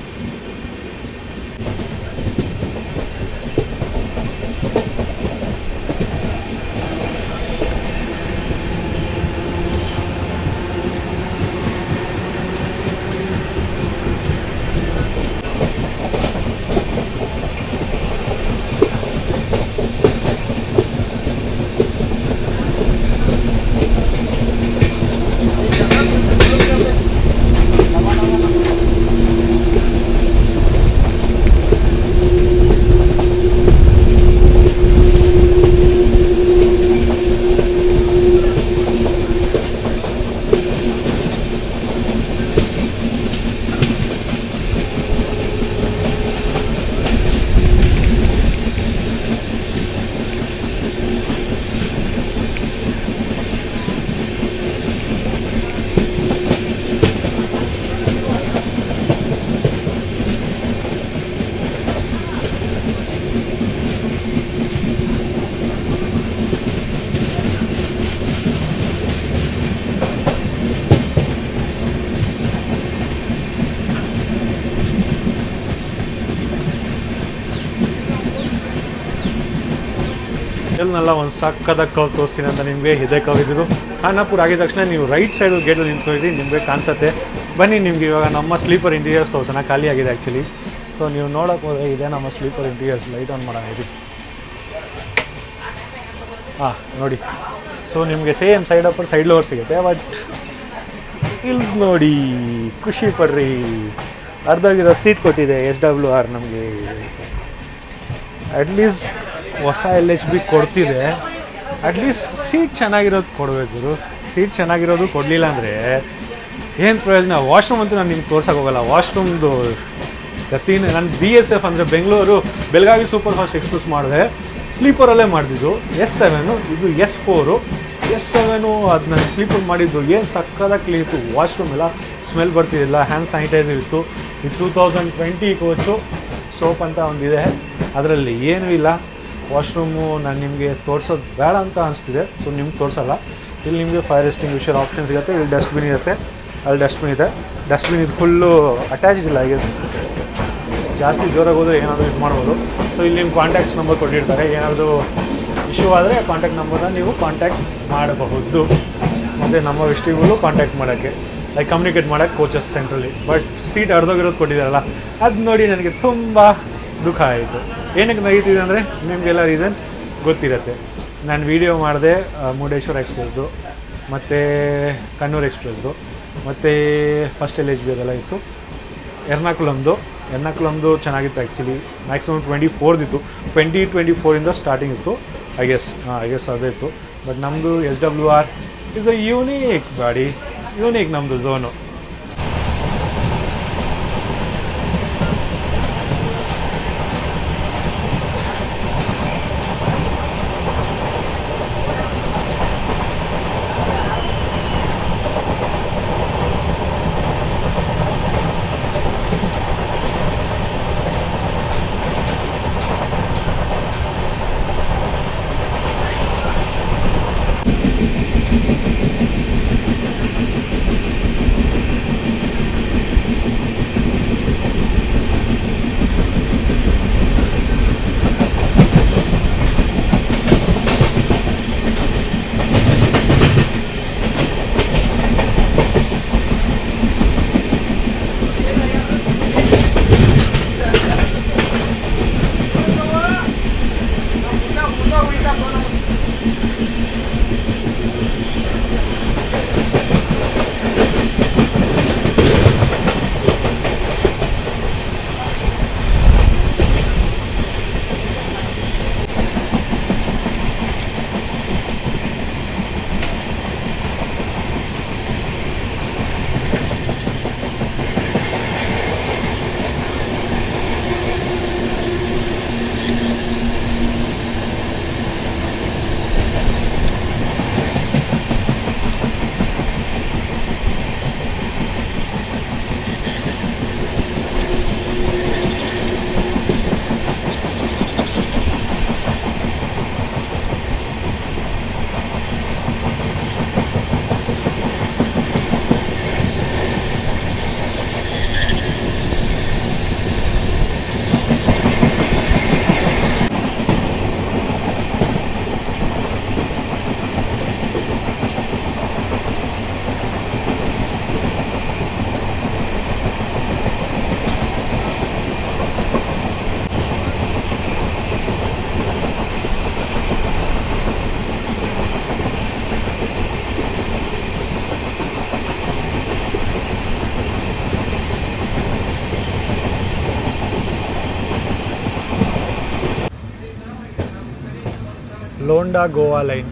ಎಲ್ಲನೆಲ್ಲ ಒಂದು ಸಕ್ಕದ ಕವ್ ತೋರಿಸ್ತೀನಿ ಅಂತ ನಿಮಗೆ. ಇದೇ ಕವ್ ಇದ್ದು ಖಾನಾಪುರ ಆಗಿದ ತಕ್ಷಣ ನೀವು ರೈಟ್ ಸೈಡಲ್ಲಿ ಗೇಟಲ್ಲಿ ನಿಂತ್ಕೊಂಡಿರಿ, ನಿಮಗೆ ಕಾಣಿಸುತ್ತೆ. ಬನ್ನಿ ನಿಮಗೆ ಇವಾಗ ನಮ್ಮ ಸ್ಲೀಪರ್ ಇಂಟೀರಿಯರ್ಸ್ ತೋರಿಸೋಣ. ಖಾಲಿ ಆಗಿದೆ ಆ್ಯಕ್ಚುಲಿ. ಸೊ ನೀವು ನೋಡೋಕೆ ಹೋದರೆ ಇದೇ ನಮ್ಮ ಸ್ಲೀಪರ್ ಇಂಟೀರಿಯರ್ಸ್. ಲೈಟ್ ಆನ್ ಮಾಡೋಣ ಇದು. ಹಾಂ ನೋಡಿ. ಸೊ ನಿಮಗೆ same side upper side lower ಸಿಗುತ್ತೆ. ಬಟ್ ಇಲ್ಲಿ ನೋಡಿ, ಖುಷಿ ಪಡ್ರಿ, ಅರ್ಧೋಗಿರೋ ಸೀಟ್ ಕೊಟ್ಟಿದೆ SWR ನಮಗೆ. ಅಟ್ಲೀಸ್ಟ್ ಹೊಸ LHB ಕೊಡ್ತಿದೆ, ಅಟ್ಲೀಸ್ಟ್ ಸೀಟ್ ಚೆನ್ನಾಗಿರೋದು ಕೊಡಬೇಕು. ಸೀಟ್ ಚೆನ್ನಾಗಿರೋದು ಕೊಡಲಿಲ್ಲ ಅಂದರೆ ಏನು ಪ್ರಯೋಜನ. ವಾಶ್ರೂಮ್ ಅಂತೂ ನಾನು ನಿಮ್ಗೆ ತೋರ್ಸೋಕೆ ಹೋಗಲ್ಲ. ವಾಶ್ರೂಮ್ದು ಗತಿನೇ. ನಾನು BSF ಅಂದರೆ ಬೆಳಗಾವಿ ಸೂಪರ್ ಫಾಸ್ಟ್ ಎಕ್ಸ್ಪ್ರೆಸ್ ಮಾಡಿದೆ, ಸ್ಲೀಪರಲ್ಲೇ ಮಾಡಿದ್ದು. S7 ಇದು S4. S7 ಅದನ್ನ ಸ್ಲೀಪರ್ ಮಾಡಿದ್ದು. ಏನು ಸಕ್ಕದಾಗಿ ಕ್ಲೀನ್ ಇತ್ತು. ವಾಶ್ರೂಮ್ ಎಲ್ಲ ಸ್ಮೆಲ್ ಬರ್ತಿದ್ದಿಲ್ಲ. ಹ್ಯಾಂಡ್ ಸ್ಯಾನಿಟೈಸರ್ ಇತ್ತು. ಈ 2020 ಕೋಚು ಸೋಪ್ ಅಂತ ಒಂದಿದೆ, ಅದರಲ್ಲಿ ಏನೂ ಇಲ್ಲ. ವಾಶ್ರೂಮು ನಾನು ನಿಮಗೆ ತೋರಿಸೋದು ಬೇಡ ಅಂತ ಅನಿಸ್ತಿದೆ, ಸೊ ನಿಮ್ಗೆ ತೋರಿಸಲ್ಲ. ಇಲ್ಲಿ ನಿಮಗೆ ಫೈರ್ ಎಕ್ಸ್ಟಿಂಗ್ವಿಷರ್ ಆಪ್ಷನ್ ಸಿಗುತ್ತೆ, ಇಲ್ಲಿ ಡಸ್ಟ್ಬಿನ್ ಇರುತ್ತೆ, ಅಲ್ಲಿ ಡಸ್ಟ್ಬಿನ್ ಇದೆ. ಡಸ್ಟ್ಬಿನ್ ಇದು ಫುಲ್ಲು ಅಟ್ಯಾಚ್ಡ್ ಇಲ್ಲ, ಈಗ ಜಾಸ್ತಿ ಜೋರಾಗಿ ಹೋದರೆ ಏನಾದರೂ ಇದು ಮಾಡ್ಬೋದು. ಸೊ ಇಲ್ಲಿ ನಿಮ್ಮ ಕಾಂಟ್ಯಾಕ್ಟ್ಸ್ ನಂಬರ್ ಕೊಟ್ಟಿರ್ತಾರೆ, ಏನಾದರೂ ಇಶ್ಯೂ ಆದರೆ ಕಾಂಟ್ಯಾಕ್ಟ್ ನಂಬರ್ನ ನೀವು ಕಾಂಟ್ಯಾಕ್ಟ್ ಮಾಡಬಹುದು. ಮತ್ತು ನಮ್ಮ ವೆಸ್ಟಿಬ್ಯೂಲು ಕಾಂಟ್ಯಾಕ್ಟ್ ಮಾಡೋಕ್ಕೆ, ಲೈಕ್ ಕಮ್ಯುನಿಕೇಟ್ ಮಾಡೋಕ್ಕೆ ಕೋಚಸ್ ಸೆಂಟ್ರಲ್ಲಿ. ಬಟ್ ಸೀಟ್ ಅರ್ಧೋಗಿರೋದು ಕೊಟ್ಟಿದ್ದಾರಲ್ಲ, ಅದು ನೋಡಿ ನನಗೆ ತುಂಬ ದುಃಖ ಆಯಿತು. ಏನಕ್ಕೆ ನಗೀತಿದೆ ಅಂದರೆ ನಿಮಗೆಲ್ಲ ರೀಸನ್ ಗೊತ್ತಿರುತ್ತೆ. ನಾನು ವೀಡಿಯೋ ಮಾಡಿದೆ ಮುರುಡೇಶ್ವರ ಎಕ್ಸ್ಪ್ರೆಸ್ದು ಮತ್ತು ಕಣ್ಣೂರು ಎಕ್ಸ್ಪ್ರೆಸ್ದು ಮತ್ತು ಫಸ್ಟ್ LHB ಅದೆಲ್ಲ ಇತ್ತು. ಎರ್ನಾಕುಲಮ್ದು ಚೆನ್ನಾಗಿತ್ತು ಆ್ಯಕ್ಚುಲಿ. ಮ್ಯಾಕ್ಸಿಮಮ್ 24 ಇತ್ತು, 2024 ಸ್ಟಾರ್ಟಿಂಗ್ ಇತ್ತು. ಐ ಗೆಸ್ ಅದೇ ಇತ್ತು. ಬಟ್ ನಮ್ಮದು SWR ಇಸ್ ಅ ಯೂನಿಕ್ ಗಾಡಿ, ಯೂನಿಕ್ ನಮ್ಮದು ಝೋನು. ಲೋಂಡಾ ಗೋವಾ ಲೈನ್.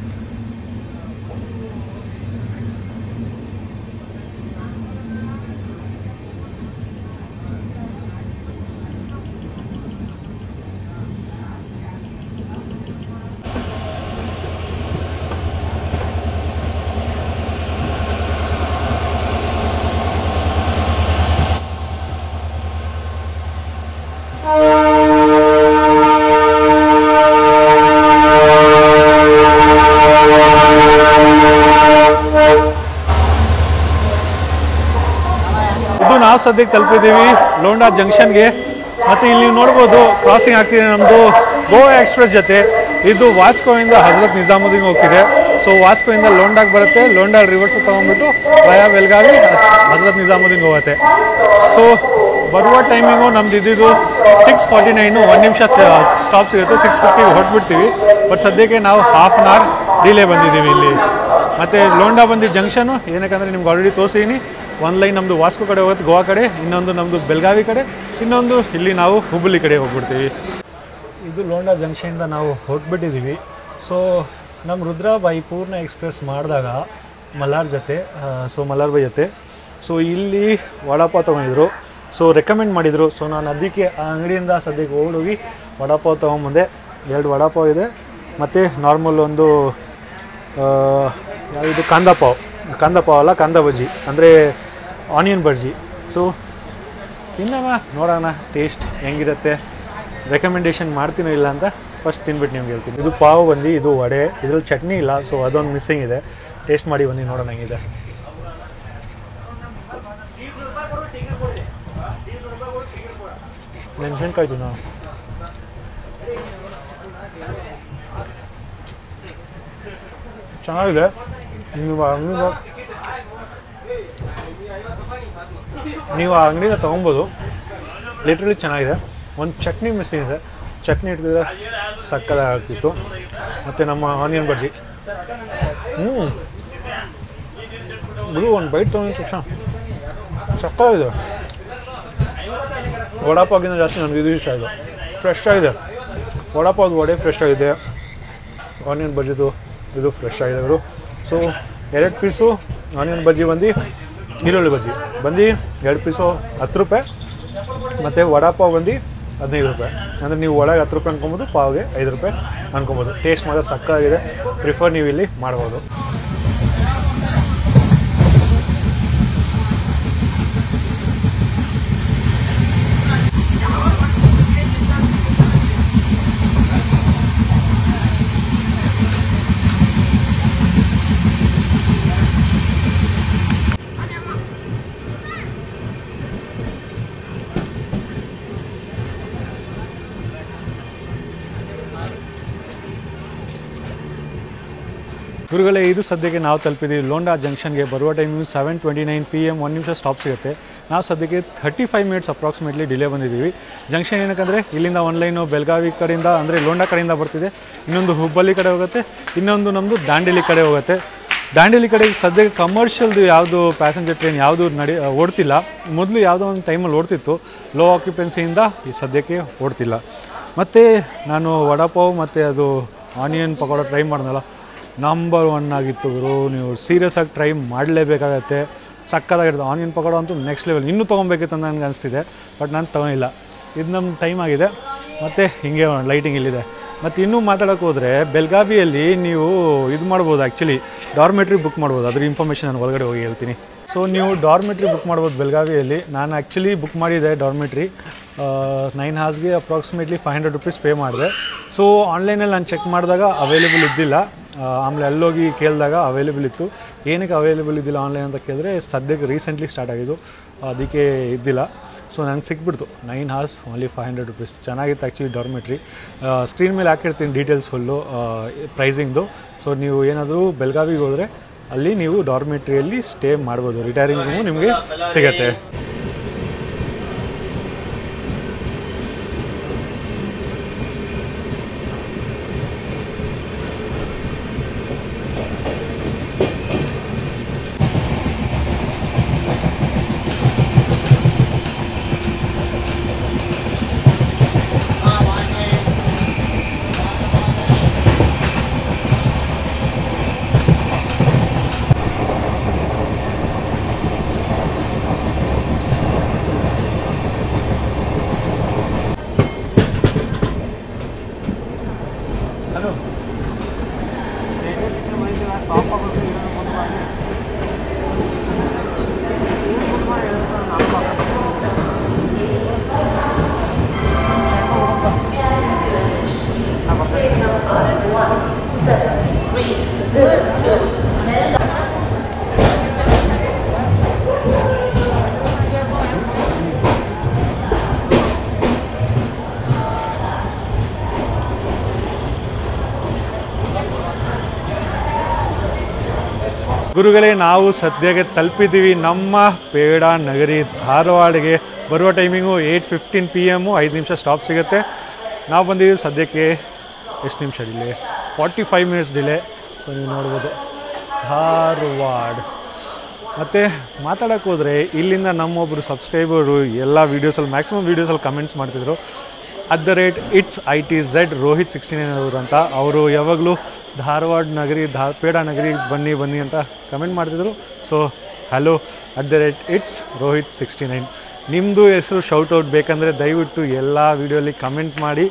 ನಾವು ಸದ್ಯಕ್ಕೆ ತಲುಪಿದ್ದೀವಿ ಲೋಂಡಾ ಜಂಕ್ಷನ್ಗೆ. ಮತ್ತು ಇಲ್ಲಿ ನೀವು ನೋಡ್ಬೋದು ಕ್ರಾಸಿಂಗ್ ಆಗ್ತಿದೆ ನಮ್ಮದು ಗೋವಾ ಎಕ್ಸ್ಪ್ರೆಸ್ ಜೊತೆ. ಇದು ವಾಸ್ಕೋಯಿಂದ ಹಜರತ್ ನಿಜಾಮುದ್ದೀನ್ ಹೋಗ್ತಿದೆ. ಸೊ ವಾಸ್ಕೋಯಿಂದ ಲೋಂಡಾಗೆ ಬರುತ್ತೆ, ಲೋಂಡಾ ರಿವರ್ಸ್ ತೊಗೊಂಡ್ಬಿಟ್ಟು ವಯಾ ಬೆಳಗಾವಿ ಹಜರತ್ ನಿಜಾಮುದ್ದೀನ್ ಹೋಗುತ್ತೆ. ಸೊ ಬರುವ ಟೈಮಿಂಗು ನಮ್ದು ಇದ್ದಿದ್ದು 6:49, 1 ನಿಮಿಷ ಸ್ಟಾಪ್ ಸಿಗುತ್ತೆ. 6:50 ಹೊರಟ್ಬಿಡ್ತೀವಿ. ಬಟ್ ಸದ್ಯಕ್ಕೆ ನಾವು ಹಾಫ್ ಆನ್ ಅವರ್ ಡಿಲೇ ಬಂದಿದ್ದೀವಿ ಇಲ್ಲಿ. ಮತ್ತು ಲೋಂಡಾ ಬಂದು ಜಂಕ್ಷನು ಏನಕ್ಕಂದರೆ ನಿಮ್ಗೆ ಆಲ್ರೆಡಿ ತೋರಿಸಿದ್ದೀನಿ. ಒಂದು ಲೈನ್ ನಮ್ಮದು ವಾಸ್ಕೋ ಕಡೆ ಹೋಗುತ್ತೆ ಗೋವಾ ಕಡೆ, ಇನ್ನೊಂದು ನಮ್ಮದು ಬೆಳಗಾವಿ ಕಡೆ, ಇನ್ನೊಂದು ಇಲ್ಲಿ ನಾವು ಹುಬ್ಬಳ್ಳಿ ಕಡೆ ಹೋಗ್ಬಿಡ್ತೀವಿ. ಇದು ಲೋಂಡಾ ಜಂಕ್ಷನಿಂದ ನಾವು ಹೊರಟ್ಬಿಟ್ಟಿದ್ದೀವಿ. ಸೊ ನಮ್ಮ ರುದ್ರಾಬಾಯಿ ಪೂರ್ಣ ಎಕ್ಸ್ಪ್ರೆಸ್ ಮಾಡಿದಾಗ ಮಲ್ಲಾರ್ ಜೊತೆ ಮಲ್ಲಾರ್ ಬಾಯಿ ಜೊತೆ ಸೊ ಇಲ್ಲಿ ವಡಾಪಾವ್ ತೊಗೊಂಡಿದ್ರು. ಸೊ ರೆಕಮೆಂಡ್ ಮಾಡಿದರು. ಸೊ ನಾನು ಅದಕ್ಕೆ ಆ ಅಂಗಡಿಯಿಂದ ಸದ್ಯಕ್ಕೆ ಹೋಗಿ ವಡಾಪಾವ್ ತೊಗೊಂಬಂದೆ. 2 ವಡಾಪಾವ್ ಇದೆ ಮತ್ತು ನಾರ್ಮಲ್ ಒಂದು ಯಾವುದು ಕಾಂದ ಪಾವ್ ಅಲ್ಲ, ಕಾಂದ ಬಜ್ಜಿ ಅಂದರೆ ಆನಿಯನ್ ಬಜ್ಜಿ. ಸೊ ತಿನ್ನೋಣ, ನೋಡೋಣ ಟೇಸ್ಟ್ ಹೆಂಗಿರುತ್ತೆ, ರೆಕಮೆಂಡೇಷನ್ ಮಾಡ್ತೀನೋ ಇಲ್ಲ ಅಂತ ಫಸ್ಟ್ ತಿನ್ಬಿಟ್ಟು ನಿಮ್ಗೆ ಹೇಳ್ತೀನಿ. ಇದು ಪಾವ್ ಬಂದು, ಇದು ವಡೆ, ಇದ್ರಲ್ಲಿ ಚಟ್ನಿ ಇಲ್ಲ, ಸೊ ಅದೊಂದು ಮಿಸ್ಸಿಂಗ್ ಇದೆ. ಟೇಸ್ಟ್ ಮಾಡಿ ಬನ್ನಿ, ನೋಡೋಣ ಹೆಂಗಿದೆ. ಮೆಣಸಿನ್ಕಾಯಿ ತಿನ್ನೋ, ಚೆನ್ನಾಗಿದೆ. ನೀವು ಆ ಅಂಗಡಿನ ತೊಗೊಬೋದು, ಲಿಟ್ರಲಿ ಚೆನ್ನಾಗಿದೆ. ಒಂದು ಚಟ್ನಿ ಮಿಸ್ಸಿಂಗ್ ಇದೆ, ಚಟ್ನಿ ಇಡ್ತಿದ್ರೆ ಸಕ್ಕತ್ತಾಗ್ತಿತ್ತು. ಮತ್ತು ನಮ್ಮ ಆನಿಯನ್ ಬಜ್ಜಿ, ಬಿಡು ಒಂದು ಬೈಟ್ ತೊಗೊಂಡು ತಕ್ಷಣ ಸಕ್ಕತ್ತಾಗಿದೆ. ವಡಾಪಾವ್ಗಿಂತ ಜಾಸ್ತಿ ನನಗೆ ಇದು ಇಷ್ಟ ಆಯಿತು, ಫ್ರೆಶ್ ಆಗಿದೆ. ವಡಾಪಾವ್ದು ವಡೆ ಫ್ರೆಶ್ ಆಗಿದೆ, ಆನಿಯನ್ ಬಜ್ಜಿದು ಇದು ಫ್ರೆಶ್ ಆಗಿದೆ ಅವರು. ಸೊ 2 ಪೀಸು ಆನಿಯನ್ ಬಜ್ಜಿ ಬಂದು, ಈರುಳ್ಳಿ ಬಜ್ಜಿ ಬಂದು 2 ಪೀಸು 10 ರೂಪಾಯಿ, ಮತ್ತು ವಡಾಪಾವ್ ಬಂದು 15 ರೂಪಾಯಿ. ಅಂದರೆ ನೀವು ಒಳಗೆ 10 ರೂಪಾಯಿ ಅನ್ಕೊಬೋದು, ಪಾವ್ಗೆ 5 ರೂಪಾಯಿ ಅನ್ಕೊಬೋದು. ಟೇಸ್ಟ್ ಮಾತ್ರ ಸಕ್ಕತ್ತಾಗಿದೆ, ಪ್ರಿಫರ್ ನೀವು ಇಲ್ಲಿ ಮಾಡ್ಬೋದು. ಗುರುಗಳೇ, ಇದು ಸದ್ಯಕ್ಕೆ ನಾವು ತಲುಪಿದ್ದೀವಿ ಲೋಂಡಾ ಜಂಕ್ಷನ್ಗೆ. ಬರುವ ಟೈಮಿಂಗ್ 7:29 PM, 1 ನಿಮಿಷ ಸ್ಟಾಪ್ ಸಿಗುತ್ತೆ. ನಾವು ಸದ್ಯಕ್ಕೆ 35 ಮಿನಿಟ್ಸ್ ಅಪ್ರಾಕ್ಸಿಮೇಟ್ಲಿ ಡಿಲೇ ಬಂದಿದ್ದೀವಿ. ಜಂಕ್ಷನ್ ಏನಕ್ಕಂದರೆ ಇಲ್ಲಿಂದ ಒಂದು ಲೈನು ಬೆಳಗಾವಿ ಕಡೆಯಿಂದ, ಅಂದರೆ ಲೋಂಡಾ ಕಡೆಯಿಂದ ಬರ್ತಿದೆ, ಇನ್ನೊಂದು ಹುಬ್ಬಳ್ಳಿ ಕಡೆ ಹೋಗುತ್ತೆ, ಇನ್ನೊಂದು ನಮ್ಮದು ದಾಂಡೇಲಿ ಕಡೆ ಹೋಗುತ್ತೆ. ದಾಂಡೇಲಿ ಕಡೆಗೆ ಸದ್ಯಕ್ಕೆ ಕಮರ್ಷಿಯಲ್ದು ಯಾವುದು ಪ್ಯಾಸೆಂಜರ್ ಟ್ರೈನ್ ಯಾವುದು ಓಡ್ತಿಲ್ಲ. ಮೊದಲು ಯಾವುದೋ ಒಂದು ಟೈಮಲ್ಲಿ ಓಡ್ತಿತ್ತು, ಲೋ ಆಕ್ಯುಪೆನ್ಸಿಯಿಂದ ಈ ಸದ್ಯಕ್ಕೆ ಓಡ್ತಿಲ್ಲ. ಮತ್ತು ನಾನು ವಡಾಪಾವ್ ಮತ್ತು ಅದು ಆನಿಯನ್ ಪಕೋಡ ಟ್ರೈ ಮಾಡಿದ್ನಲ್ಲ, ನಂಬರ್ 1 ಆಗಿತ್ತು ಗುರು. ನೀವು ಸೀರಿಯಸ್ ಆಗಿ ಟ್ರೈ ಮಾಡಲೇಬೇಕಾಗತ್ತೆ, ಸಕ್ಕತ್ತಾಗಿರುತ್ತೆ. ಆನಿಯನ್ ಪಕೋಡ ಅಂತೂ ನೆಕ್ಸ್ಟ್ ಲೆವೆಲ್. ಇನ್ನೂ ತೊಗೊಬೇಕಿತ್ತು ಅಂತ ನನಗೆ ಅನಿಸ್ತಿದೆ, ಬಟ್ ನಾನು ತೊಗೊಂಡಿಲ್ಲ. ಇದು ನಮ್ಮ ಟೈಮ್ ಆಗಿದೆ, ಮತ್ತು ಹೀಗೆ ಲೈಟಿಂಗ್ ಇಲ್ಲಿದೆ. ಮತ್ತು ಇನ್ನೂ ಮಾತಾಡೋಕೆ ಹೋದರೆ ಬೆಳಗಾವಿಯಲ್ಲಿ ನೀವು ಇದು ಮಾಡ್ಬೋದು, ಆ್ಯಕ್ಚುಲಿ ಡಾರ್ಮೆಟ್ರಿ ಬುಕ್ ಮಾಡ್ಬೋದು. ಅದ್ರ ಇನ್ಫಾರ್ಮೇಷನ್ ನಾನು ಒಳಗಡೆ ಹೋಗಿ ಹೇಳ್ತೀನಿ. ಸೊ ನೀವು ಡಾರ್ಮೆಟ್ರಿ ಬುಕ್ ಮಾಡ್ಬೋದು ಬೆಳಗಾವಿಯಲ್ಲಿ. ನಾನು ಆ್ಯಕ್ಚುಲಿ ಬುಕ್ ಮಾಡಿದ್ದೆ dormitory, 9 hours approximately 500 rupees pay ಮಾಡಿದೆ. ಸೊ ಆನ್ಲೈನಲ್ಲಿ ನಾನು ಚೆಕ್ ಮಾಡಿದಾಗ ಅವೈಲೇಬಲ್ ಇದ್ದಿಲ್ಲ. ಆಮೇಲೆ ಅಲ್ಲೋಗಿ ಕೇಳಿದಾಗ ಅವೈಲೇಬಲ್ ಇತ್ತು. ಏನಕ್ಕೆ ಅವೈಲೇಬಲ್ ಇದ್ದಿಲ್ಲ ಆನ್ಲೈನ್ ಅಂತ ಕೇಳಿದ್ರೆ, ಸದ್ಯಕ್ಕೆ ರೀಸೆಂಟ್ಲಿ ಸ್ಟಾರ್ಟ್ ಆಗಿದ್ದು, ಅದಕ್ಕೆ ಇದ್ದಿಲ್ಲ. ಸೊ ನಂಗೆ ಸಿಕ್ಬಿಡ್ತು 9 hours ಓನ್ಲಿ 500 ರೂಪೀಸ್. ಚೆನ್ನಾಗಿತ್ತು ಆ್ಯಕ್ಚುಲಿ ಡಾರ್ಮೆಟ್ರಿ. ಸ್ಕ್ರೀನ್ ಮೇಲೆ ಹಾಕಿರ್ತೀನಿ ಡೀಟೇಲ್ಸ್ ಫುಲ್ಲು ಪ್ರೈಸಿಂಗ್ದು. ಸೊ ನೀವು ಏನಾದರೂ ಬೆಳಗಾವಿಗೆ ಹೋದರೆ ಅಲ್ಲಿ ನೀವು ಡಾರ್ಮೆಟ್ರಿಯಲ್ಲಿ ಸ್ಟೇ ಮಾಡ್ಬೋದು, ರಿಟೈರಿಂಗ್ ರೂಮು ನಿಮಗೆ ಸಿಗುತ್ತೆ. ಗುರುಗಳೇ, ನಾವು ಸದ್ಯಕ್ಕೆ ತಲುಪಿದ್ದೀವಿ ನಮ್ಮ ಪೇಡ ನಗರಿ ಧಾರವಾಡಗೆ. ಬರುವ ಟೈಮಿಂಗು 8:15 PM, 5 ನಿಮಿಷ ಸ್ಟಾಪ್ ಸಿಗುತ್ತೆ. ನಾವು ಬಂದಿದ್ದೀವಿ ಸದ್ಯಕ್ಕೆ ಎಷ್ಟು ನಿಮಿಷ ಡಿಲೇ, 45 ಮಿನಿಟ್ಸ್ ಡಿಲೇ. ಸೊ ನೀವು ನೋಡ್ಬೋದು ಧಾರವಾಡ. ಮತ್ತು ಮಾತಾಡೋಕ್ಕೆ ಹೋದರೆ ಇಲ್ಲಿಂದ ನಮ್ಮೊಬ್ಬರು ಸಬ್ಸ್ಕ್ರೈಬರು ಎಲ್ಲ ವೀಡಿಯೋಸಲ್ಲಿ ಮ್ಯಾಕ್ಸಿಮಮ್ ವೀಡಿಯೋಸಲ್ಲಿ ಕಮೆಂಟ್ಸ್ ಮಾಡ್ತಿದ್ರು. @ITZ ರೋಹಿತ್ 69 ಅವರು ಅಂತ. ಅವರು ಯಾವಾಗಲೂ ಧಾರವಾಡ ನಗರಿ ಪೇಡ ನಗರಿ ಬನ್ನಿ ಅಂತ ಕಮೆಂಟ್ ಮಾಡ್ತಿದ್ರು. So hello @It's Rohit 69. ನಿಮ್ಮದು ಹೆಸರು ಶೌಟೌಟ್ ಬೇಕಂದರೆ ದಯವಿಟ್ಟು ಎಲ್ಲ ವೀಡಿಯೋಲಿ ಕಮೆಂಟ್ ಮಾಡಿ.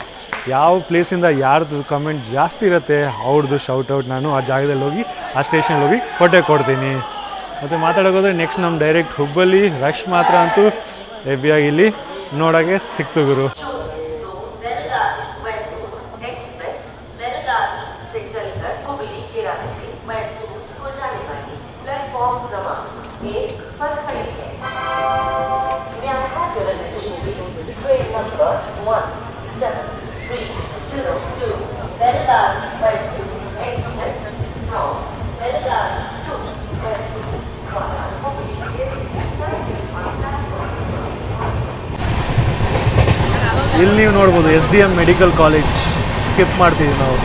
ಯಾವ ಪ್ಲೇಸಿಂದ ಯಾರ್ದು ಕಮೆಂಟ್ ಜಾಸ್ತಿ ಇರುತ್ತೆ ಅವ್ರದ್ದು ಶೌಟೌಟ್ ನಾನು ಆ ಜಾಗದಲ್ಲಿ ಹೋಗಿ ಆ ಸ್ಟೇಷನಲ್ಲಿ ಹೋಗಿ ಕೊಡ್ತೀನಿ. ಮತ್ತು ಮಾತಾಡೋಕೋದ್ರೆ ನೆಕ್ಸ್ಟ್ ನಮ್ಮ ಡೈರೆಕ್ಟ್ ಹುಬ್ಬಳ್ಳಿ ರಶ್ ಮಾತ್ರ ಅಂತೂ ಹೆವಿಯಾಗಿ ಇಲ್ಲಿ ನೋಡೋಕ್ಕೆ ಸಿಕ್ತು ಗುರು. ಇಲ್ಲಿ ನೀವು ನೋಡ್ಬೋದು SDM ಮೆಡಿಕಲ್ ಕಾಲೇಜ್ ಸ್ಕಿಪ್ ಮಾಡ್ತಿದ್ದೀವಿ ನಾವು.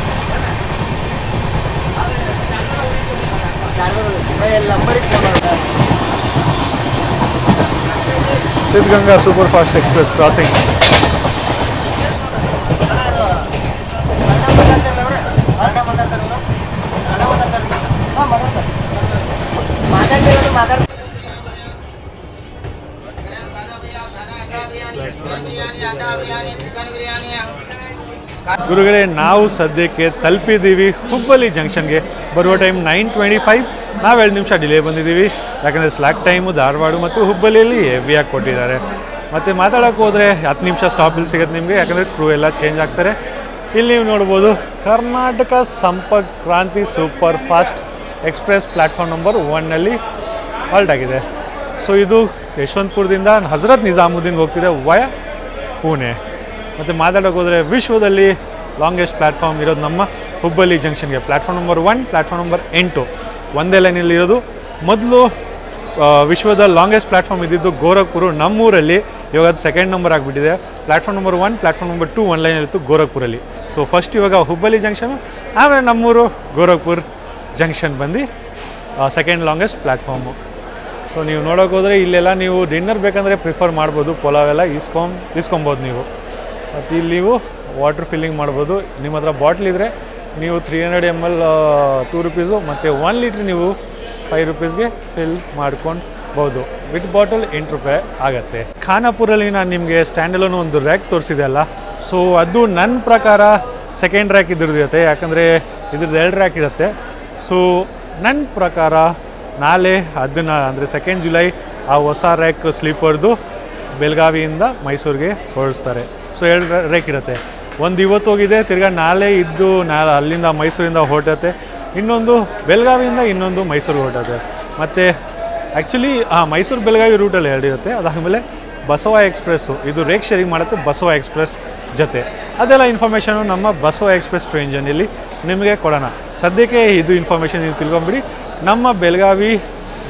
Siddaganga super fast express crossing. ಗುರುಗಳೇ, ನಾವು ಸದ್ಯಕ್ಕೆ ತಲುಪಿದ್ದೀವಿ ಹುಬ್ಬಳ್ಳಿ ಜಂಕ್ಷನ್ಗೆ. ಬರುವ ಟೈಮ್ 9:25. ನಾವು 2 ನಿಮಿಷ ಡಿಲೇ ಬಂದಿದ್ದೀವಿ, ಯಾಕಂದರೆ ಸ್ಲ್ಯಾಕ್ ಟೈಮು ಧಾರವಾಡ ಮತ್ತು ಹುಬ್ಬಳ್ಳಿಯಲ್ಲಿ ಹೆವಿಯಾಗಿ ಕೊಟ್ಟಿದ್ದಾರೆ. ಮತ್ತು ಮಾತಾಡೋಕ್ಕೆ ಹೋದರೆ 10 ನಿಮಿಷ ಸ್ಟಾಪಲ್ಲಿ ಸಿಗುತ್ತೆ ನಿಮಗೆ, ಯಾಕಂದರೆ ಕ್ರೂ ಎಲ್ಲ ಚೇಂಜ್ ಆಗ್ತಾರೆ. ಇಲ್ಲಿ ನೀವು ನೋಡ್ಬೋದು Karnataka Sampark Kranti super fast express platform number 1ನಲ್ಲಿ ಹಾಲ್ಟ್ ಆಗಿದೆ. ಸೊ ಇದು ಯಶವಂತಪುರದಿಂದ ಹಜರತ್ ನಿಜಾಮುದ್ದೀನ್ಗೆ ಹೋಗ್ತಿದೆ ವಯ ಪುಣೆ. ಮತ್ತು ಮಾತಾಡೋಕೆ ಹೋದರೆ ವಿಶ್ವದಲ್ಲಿ ಲಾಂಗೆಸ್ಟ್ ಪ್ಲ್ಯಾಟ್ಫಾರ್ಮ್ ಇರೋದು ನಮ್ಮ ಹುಬ್ಬಳ್ಳಿ ಜಂಕ್ಷನ್ಗೆ. ಪ್ಲ್ಯಾಟ್ಫಾರ್ಮ್ ನಂಬರ್ 1, ಪ್ಲ್ಯಾಟ್ಫಾರ್ಮ್ ನಂಬರ್ 8 ಒಂದೇ ಲೈನಲ್ಲಿ ಇರೋದು. ಮೊದಲು ವಿಶ್ವದ ಲಾಂಗೆಸ್ಟ್ ಪ್ಲ್ಯಾಟ್ಫಾರ್ಮ್ ಇದ್ದಿದ್ದು ಗೋರಖ್ಪುರ, ನಮ್ಮೂರಲ್ಲಿ. ಇವಾಗ ಅದು 2nd ನಂಬರ್ ಆಗಿಬಿಟ್ಟಿದೆ. ಪ್ಲ್ಯಾಟ್ಫಾರ್ಮ್ ನಂಬರ್ 1, ಪ್ಲ್ಯಾಟ್ಫಾರ್ಮ್ ನಂಬರ್ 2 1 ಲೈನಲ್ಲಿತ್ತು ಗೋರಖ್ಪುರಲ್ಲಿ. ಸೊ ಫಸ್ಟ್ ಇವಾಗ ಹುಬ್ಬಳ್ಳಿ ಜಂಕ್ಷನ್, ಆಮೇಲೆ ನಮ್ಮೂರು ಗೋರಖ್ಪುರ್ ಜಂಕ್ಷನ್ ಬಂದು 2nd ಲಾಂಗೆಸ್ಟ್ ಪ್ಲ್ಯಾಟ್ಫಾರ್ಮು. ಸೊ ನೀವು ನೋಡೋಕೆ ಹೋದರೆ ಇಲ್ಲೆಲ್ಲ ನೀವು ಡಿನ್ನರ್ ಬೇಕಂದರೆ ಪ್ರಿಫರ್ ಮಾಡ್ಬೋದು, ಪಲಾವೆಲ್ಲ ಇಸ್ಕೊಬೋದು ನೀವು. ಮತ್ತು ಇಲ್ಲಿ ನೀವು ವಾಟರ್ ಫಿಲ್ಲಿಂಗ್ ಮಾಡ್ಬೋದು. ನಿಮ್ಮ ಹತ್ರ ಬಾಟ್ಲ್ ಇದ್ದರೆ ನೀವು 300 ml 2 ರೂಪೀಸು, ಮತ್ತು 1 ಲೀಟ್ರ್ ನೀವು 5 ರೂಪೀಸ್ಗೆ ಫಿಲ್ ಮಾಡ್ಕೊಳ್ಬೋದು. ವಿತ್ ಬಾಟಲ್ 8 ರೂಪಾಯಿ ಆಗುತ್ತೆ. ಖಾನಾಪುರಲ್ಲಿ ನಾನು ನಿಮಗೆ ಸ್ಟ್ಯಾಂಡಲ್ಲೂ ಒಂದು ರ್ಯಾಕ್ ತೋರಿಸಿದೆ ಅಲ್ಲ, ಸೊ ಅದು ನನ್ನ ಪ್ರಕಾರ 2nd ರ್ಯಾಕ್ ಇದ್ರದ್ದು, ಯಾಕಂದರೆ ಇದ್ರದ್ದು 2 ರ್ಯಾಕ್ ಇರುತ್ತೆ. ಸೊ ನನ್ನ ಪ್ರಕಾರ ನಾಳೆ ಅದನ್ನು ಅಂದರೆ 2nd ಜುಲೈ ಆ ಹೊಸ ರ್ಯಾಕ್ ಸ್ಲೀಪರ್ದು ಬೆಳಗಾವಿಯಿಂದ ಮೈಸೂರಿಗೆ ಹೊರಡಿಸ್ತಾರೆ. ಸೊ 2 ರ್ಯಾಕ್ ಇರುತ್ತೆ. ಒಂದು ಇವತ್ತು ಹೋಗಿದೆ, ತಿರ್ಗಾ ನಾಳೆ ಇದ್ದು ಅಲ್ಲಿಂದ ಮೈಸೂರಿಂದ ಹೊರಟತ್ತೆ. ಇನ್ನೊಂದು ಬೆಳಗಾವಿಯಿಂದ ಇನ್ನೊಂದು ಮೈಸೂರಿಗೆ ಹೊರಟತ್ತೆ. ಮತ್ತು ಆ್ಯಕ್ಚುಲಿ ಮೈಸೂರು ಬೆಳಗಾವಿ ರೂಟಲ್ಲಿ 2 ಇರುತ್ತೆ. ಅದಾದಮೇಲೆ ಬಸವ ಎಕ್ಸ್ಪ್ರೆಸ್ಸು, ಇದು ರೇಕ್ ಶೇರಿಂಗ್ ಮಾಡುತ್ತೆ ಬಸವ ಎಕ್ಸ್ಪ್ರೆಸ್ ಜೊತೆ. ಅದೆಲ್ಲ ಇನ್ಫಾರ್ಮೇಷನು ನಮ್ಮ ಬಸವ ಎಕ್ಸ್ಪ್ರೆಸ್ ಟ್ರೈನ್ ಜರ್ನಿಯಲ್ಲಿ ನಿಮಗೆ ಕೊಡೋಣ. ಸದ್ಯಕ್ಕೆ ಇದು ಇನ್ಫಾರ್ಮೇಷನ್ ನೀವು ತಿಳ್ಕೊಂಬಿಡಿ. ನಮ್ಮ ಬೆಳಗಾವಿ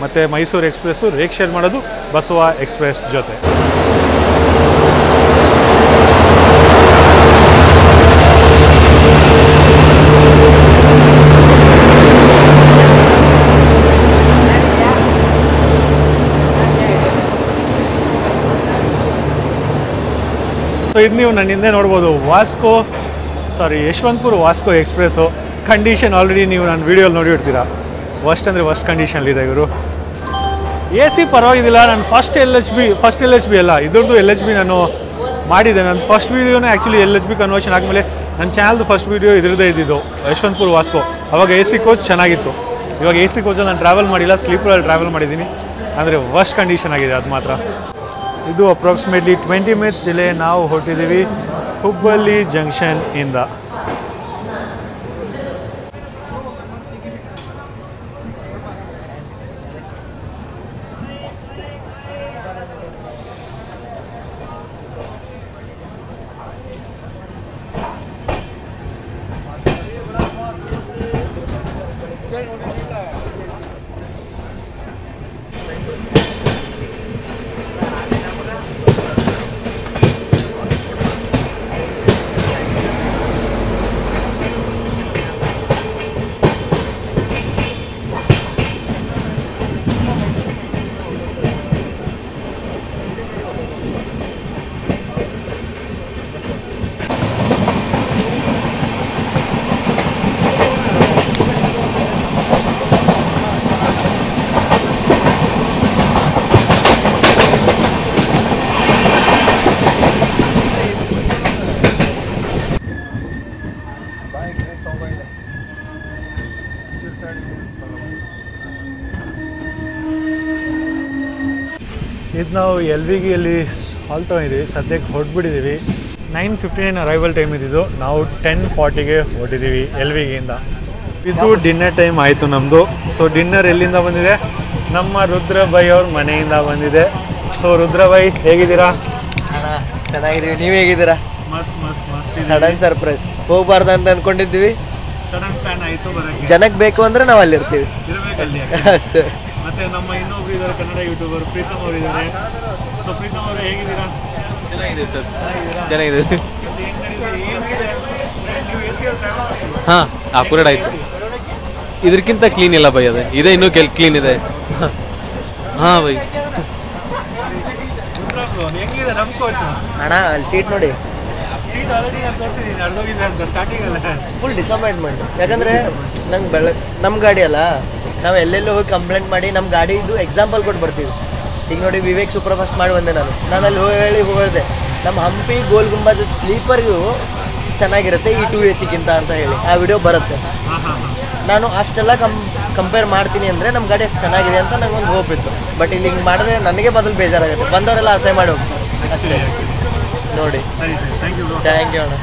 ಮತ್ತು ಮೈಸೂರು ಎಕ್ಸ್ಪ್ರೆಸ್ಸು ರೇಕ್ ಶೇರ್ ಮಾಡೋದು ಬಸವ ಎಕ್ಸ್ಪ್ರೆಸ್ ಜೊತೆ. ಸೊ ಇದು ನೀವು ನನ್ನ ಹಿಂದೆ ನೋಡ್ಬೋದು Yesvantpur Vasco express. Condition already ನೀವು ನನ್ನ ವೀಡಿಯೋಲಿ ನೋಡಿರ್ತೀರಾ. ವರ್ಸ್ಟ್ ಅಂದರೆ ವರ್ಸ್ಟ್ ಕಂಡೀಷನಲ್ಲಿದೆ ಇವರು. AC ಪರವಾಗಿಲ್ಲ. ನಾನು ಫಸ್ಟ್ ಎಲ್ ಎಚ್ ಬಿ ಅಲ್ಲ, ಇದ್ರದ್ದು LHB ನಾನು ಮಾಡಿದ್ದೆ. ನನ್ನ ಫಸ್ಟ್ ವೀಡಿಯೋನೇ ಆ್ಯಕ್ಚುಲಿ LHB ಕನ್ವರ್ಷನ್ ಆದಮೇಲೆ ನನ್ನ ಚಾನಲ್ದು ಫಸ್ಟ್ ವೀಡಿಯೋ ಇದ್ರದ್ದೇ ಇದ್ದಿದ್ದು, ಯಶವಂತಪುರ ವಾಸ್ಕೋ. ಅವಾಗ AC ಕೋಚ್ ಚೆನ್ನಾಗಿತ್ತು. ಇವಾಗ AC ಕೋಚಲ್ಲಿ ನಾನು ಟ್ರಾವೆಲ್ ಮಾಡಿಲ್ಲ, ಸ್ಲೀಪರಲ್ಲಿ ಟ್ರಾವೆಲ್ ಮಾಡಿದ್ದೀನಿ. ಅಂದರೆ ವರ್ಸ್ಟ್ ಕಂಡೀಷನ್ ಆಗಿದೆ ಅದು ಮಾತ್ರ. ಇದು ಅಪ್ರಾಕ್ಸಿಮೇಟ್ಲಿ 20 ಮಿನಿಟ್ಸ್ ಡಿಲೇ. ನಾವು ಹೊರಟಿದ್ದೀವಿ ಹುಬ್ಬಳ್ಳಿ ಜಂಕ್ಷನ್ ಇಂದ. ಇವತ್ತು ನಾವು ಎಲ್ ವಿ ಗಿಯಲ್ಲಿ ಹಾಲ್ ತೊಗೊಂಡಿದ್ದೀವಿ. ಸದ್ಯಕ್ಕೆ ಹೊರಟ್ಬಿಟ್ಟಿದ್ದೀವಿ. 9:59 ಅರೈವಲ್ ಟೈಮ್ ಇದ್ದಿದ್ದು. ನಾವು 10:40ಗೆ ಹೊರಟಿದ್ದೀವಿ ಎಲ್ ವಿ ಗಿಯಿಂದ. ಇದು ಡಿನ್ನರ್ ಟೈಮ್ ಆಯಿತು ನಮ್ಮದು. ಸೊ ಡಿನ್ನರ್ ಎಲ್ಲಿಂದ ಬಂದಿದೆ? ನಮ್ಮ ರುದ್ರಬೈ ಅವ್ರ ಮನೆಯಿಂದ ಬಂದಿದೆ. ಸೊ ರುದ್ರಬೈ ಹೇಗಿದ್ದೀರಾ? ಚೆನ್ನಾಗಿದ್ದೀವಿ, ನೀವು ಹೇಗಿದ್ದೀರಾ? ಮಸ್ತ್ ಮಸ್ತ್ ಮಸ್ತ್. ಸಡನ್ ಸರ್ಪ್ರೈಸ್, ಹೋಗ್ಬಾರ್ದು ಅಂತ ಅನ್ಕೊಂಡಿದ್ವಿ. ಸಡನ್ ಪ್ಲಾನ್ ಆಯಿತು ಬರೋಕ್ಕೆ. ಜನಕ್ಕೆ ಬೇಕು ಅಂದ್ರೆ ನಾವು ಅಲ್ಲಿರ್ತೀವಿ ಇರಬೇಕಲ್ಲಿ ಅಷ್ಟೇ. ಮತ್ತೆ ನಮ್ಮ ಇನ್ನೊಬ್ರು ಇದ್ದಾರೆ ಕನ್ನಡ ಯೂಟ್ಯೂಬರ್ ಪ್ರೀತಮ್ ಅವರು ಇದ್ದಾರೆ. ಸೊ ಪ್ರೀತಮ್ ಅವರು ಹೇಗಿದ್ದೀರಾ? ಚೆನ್ನಾಗಿದೆ ಸರ್, ಚೆನ್ನಾಗಿದೆ. ಹಾಂ ಅಪ್ಗ್ರೇಡ್ ಆಯಿತು. ಇದಕ್ಕಿಂತ ಕ್ಲೀನ್ ಇಲ್ಲ ಬೈ, ಅದೇ ಇದೆ ಇನ್ನೂ ಕ್ಲೀನ್ ಇದೆ. ಹಾಂ ಬೈ. ಹೆಂಗಿದೆ ನಮ್ಮ ಕೋಚ್? ಅಣ್ಣ ಅಲ್ಲಿ ಸೀಟ್ ನೋಡಿ, ಸೀಟ್ ಆಲ್ರೆಡಿ ನಾನು ತೋರಿಸಿದ್ದೀನಿ, ಅರ್ಧೋಗಿದೆ ಅಂತ ಸ್ಟಾರ್ಟಿಂಗಲ್ಲೇ. Full disappointment. ಯಾಕಂದರೆ ನಂಗೆ ನಮ್ಮ ಗಾಡಿ ಅಲ್ಲ, ನಾವು ಎಲ್ಲೆಲ್ಲೋ ಹೋಗಿ ಕಂಪ್ಲೇಂಟ್ ಮಾಡಿ ನಮ್ಮ ಗಾಡಿದು ಎಕ್ಸಾಂಪಲ್ ಕೊಟ್ಟು ಬರ್ತೀವಿ. ಈಗ ನೋಡಿ ವಿವೇಕ್ ಸೂಪರ್ ಫಾಸ್ಟ್ ಮಾಡಿ ಬಂದೆ ನಾನು ಅಲ್ಲಿ ಹೇಳಿದೆ ನಮ್ಮ ಹಂಪಿ ಗೋಲ್ ಗುಂಬಾಜ್ ಸ್ಲೀಪರ್ಗೂ ಚೆನ್ನಾಗಿರುತ್ತೆ ಈ 2 AC ಅಂತ ಹೇಳಿ ಆ ವಿಡಿಯೋ ಬರುತ್ತೆ. ನಾನು ಅಷ್ಟೆಲ್ಲ ಕಂಪೇರ್ ಮಾಡ್ತೀನಿ ಅಂದರೆ ನಮ್ಮ ಗಾಡಿ ಅಷ್ಟು ಚೆನ್ನಾಗಿದೆ ಅಂತ ನನಗೊಂದು ಹೋಪ್ ಇತ್ತು. ಬಟ್ ಇಲ್ಲಿ ಹಿಂಗೆ ಮಾಡಿದ್ರೆ ನನಗೆ ಮೊದಲು ಬೇಜಾರಾಗುತ್ತೆ, ಬಂದವರೆಲ್ಲ ಅಸಹ್ಯ ಮಾಡಿ ಹೋಗ್ತಾರೆ ಅಷ್ಟೇ. ನೋಡಿ, ಥ್ಯಾಂಕ್ ಯು ಅಣ್ಣ.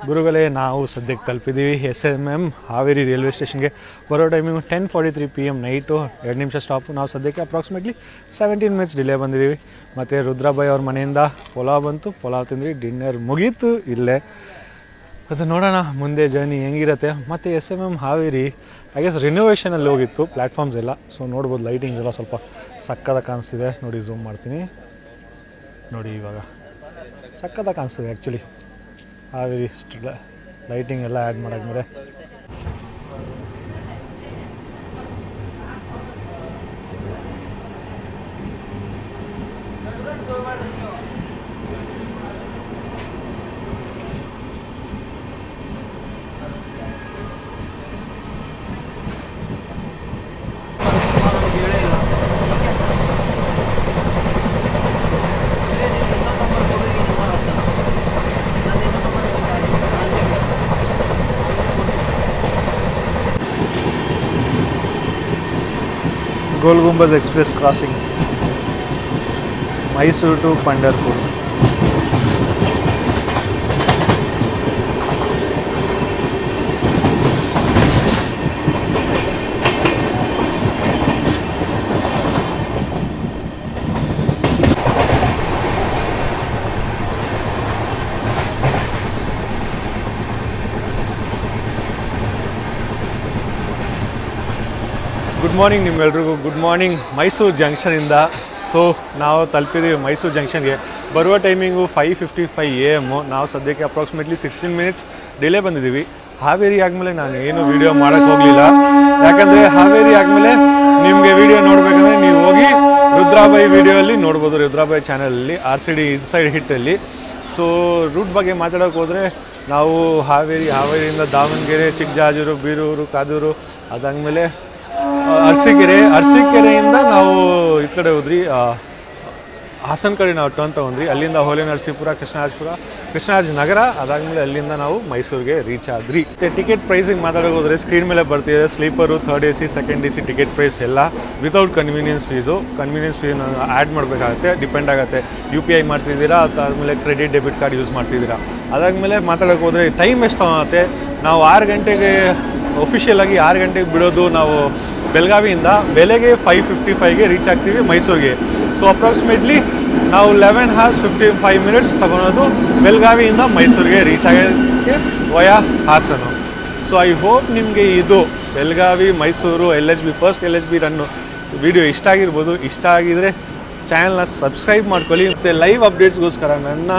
ಗುರುಗಳೇ, ನಾವು ಸದ್ಯಕ್ಕೆ ತಲುಪಿದ್ದೀವಿ SMM ಹಾವೇರಿ ರೈಲ್ವೆ ಸ್ಟೇಷನ್ಗೆ. ಬರೋ ಟೈಮಿಂಗು 10:43 PM ನೈಟು, 2 ನಿಮಿಷ ಸ್ಟಾಪು. ನಾವು ಸದ್ಯಕ್ಕೆ ಅಪ್ರಾಕ್ಸಿಮೇಟ್ಲಿ 17 ಮಿನಿಟ್ಸ್ ಡಿಲೇ ಬಂದಿದ್ದೀವಿ. ಮತ್ತು ರುದ್ರಬಾಯಿ ಅವ್ರ ಮನೆಯಿಂದ ಪಲಾವ್ ಬಂತು, ಪಲಾವ್ ತಿಂದ್ರಿ, ಡಿನ್ನರ್ ಮುಗೀತು ಇಲ್ಲೇ. ಅದು ನೋಡೋಣ ಮುಂದೆ ಜರ್ನಿ ಹೆಂಗಿರುತ್ತೆ. ಮತ್ತು SMM ಹಾವೇರಿ ಐ ಗೆಸ್ ರಿನೋವೇಷನಲ್ಲಿ ಹೋಗಿತ್ತು ಪ್ಲ್ಯಾಟ್ಫಾರ್ಮ್ಸ್ ಎಲ್ಲ. ಸೊ ನೋಡ್ಬೋದು ಲೈಟಿಂಗ್ಸ್ ಎಲ್ಲ ಸ್ವಲ್ಪ ಸಕ್ಕತ್ತಾಗಿ ಕಾಣಿಸ್ತಿದೆ. ನೋಡಿ ಝೂಮ್ ಮಾಡ್ತೀನಿ, ನೋಡಿ ಇವಾಗ ಸಕ್ಕತ್ತಾಗಿ ಕಾಣಿಸ್ತಿದೆ ಆ್ಯಕ್ಚುಲಿ. ಹಾವೇರಿ ಲೈಟಿಂಗ್ ಎಲ್ಲ ಆ್ಯಡ್ ಮಾಡಾದ್ಮೇಲೆ Gol Gumbaz express crossing, Mysuru to Pandharpur. Good morning ನಿಮ್ಮೆಲ್ರಿಗೂ. ಗುಡ್ ಮಾರ್ನಿಂಗ್ ಮೈಸೂರು ಜಂಕ್ಷನಿಂದ. ಸೊ ನಾವು ತಲುಪಿದ್ದೀವಿ ಮೈಸೂರು ಜಂಕ್ಷನ್ಗೆ. ಬರುವ ಟೈಮಿಂಗು 5:55 AM. ನಾವು ಸದ್ಯಕ್ಕೆ ಅಪ್ರಾಕ್ಸಿಮೇಟ್ಲಿ 16 ಮಿನಿಟ್ಸ್ ಡಿಲೇ ಬಂದಿದ್ದೀವಿ. ಹಾವೇರಿ ಆದಮೇಲೆ ನಾನು ಏನು ವೀಡಿಯೋ ಮಾಡೋಕ್ಕೆ ಹೋಗಲಿಲ್ಲ, ಯಾಕಂದರೆ ಹಾವೇರಿ ಆದಮೇಲೆ ನಿಮಗೆ ವೀಡಿಯೋ ನೋಡಬೇಕಂದ್ರೆ ನೀವು ಹೋಗಿ ರುದ್ರಾಬಾಯಿ ವೀಡಿಯೋಲ್ಲಿ ನೋಡ್ಬೋದು, ರುದ್ರಾಬಾಯಿ ಚಾನಲಲ್ಲಿ RCD ಇನ್ಸೈಡ್ ಹಿಟ್ಟಲ್ಲಿ. ಸೊ ರೂಟ್ ಬಗ್ಗೆ ಮಾತಾಡೋಕೆ ಹೋದರೆ ನಾವು ಹಾವೇರಿಯಿಂದ ದಾವಣಗೆರೆ, ಚಿಕ್ಕಜಾಜೂರು, ಬೀರೂರು, ಕಾದೂರು, ಅದಾದಮೇಲೆ ಅರಸೀಕೆರೆಯಿಂದ ನಾವು ಈ ಕಡೆ ಹೋದ್ರಿ, ಹಾಸನ ಕಡೆ ನಾವು ಟರ್ನ್ ತೊಗೊಂಡ್ರಿ. ಅಲ್ಲಿಂದ ಹೋಲೆ ನರಸೀಪುರ, ಕೃಷ್ಣರಾಜ ನಗರ, ಅದಾದಮೇಲೆ ಅಲ್ಲಿಂದ ನಾವು ಮೈಸೂರಿಗೆ ರೀಚ್ ಆದ್ರಿ. ಟಿಕೆಟ್ ಪ್ರೈಸಿಗೆ ಮಾತಾಡೋಕೆ ಹೋದರೆ ಸ್ಕ್ರೀನ್ ಮೇಲೆ ಬರ್ತಿದೆ sleeper, 3rd AC, 2nd AC ticket price ಎಲ್ಲ without convenience fees. Convenience fee add ಮಾಡಬೇಕಾಗುತ್ತೆ, ಡಿಪೆಂಡ್ ಆಗುತ್ತೆ. UPI ಮಾಡ್ತಿದ್ದೀರಾ, ಅದಾದಮೇಲೆ ಕ್ರೆಡಿಟ್ ಡೆಬಿಟ್ ಕಾರ್ಡ್ ಯೂಸ್ ಮಾಡ್ತಿದ್ದೀರಾ. ಅದಾದಮೇಲೆ ಮಾತಾಡೋಕೆ ಹೋದರೆ ಟೈಮ್ ಎಷ್ಟು ತೊಗೊಳುತ್ತೆ. ನಾವು 6 ಗಂಟೆಗೆ ಒಫಿಷಿಯಲ್ ಆಗಿ 6 ಗಂಟೆಗೆ ಬಿಡೋದು ನಾವು ಬೆಳಗಾವಿಯಿಂದ. ಬೆಳಗ್ಗೆ 5:55ಗೆ ರೀಚ್ ಆಗ್ತೀವಿ ಮೈಸೂರಿಗೆ. ಸೊ ಅಪ್ರಾಕ್ಸಿಮೇಟ್ಲಿ ನಾವು 11 hours 55 minutes ತಗೊಳೋದು ಬೆಳಗಾವಿಯಿಂದ ಮೈಸೂರಿಗೆ ರೀಚ್ ಆಗೋಕ್ಕೆ via Hassan. So I hope ನಿಮಗೆ ಇದು Belagavi Mysuru LHB first LHB run video ಇಷ್ಟ ಆಗಿರ್ಬೋದು. ಇಷ್ಟ ಆಗಿದರೆ ಚಾನಲ್ನ ಸಬ್ಸ್ಕ್ರೈಬ್ ಮಾಡ್ಕೊಳ್ಳಿ. ಮತ್ತು ಲೈವ್ ಅಪ್ಡೇಟ್ಸ್ಗೋಸ್ಕರ ನನ್ನ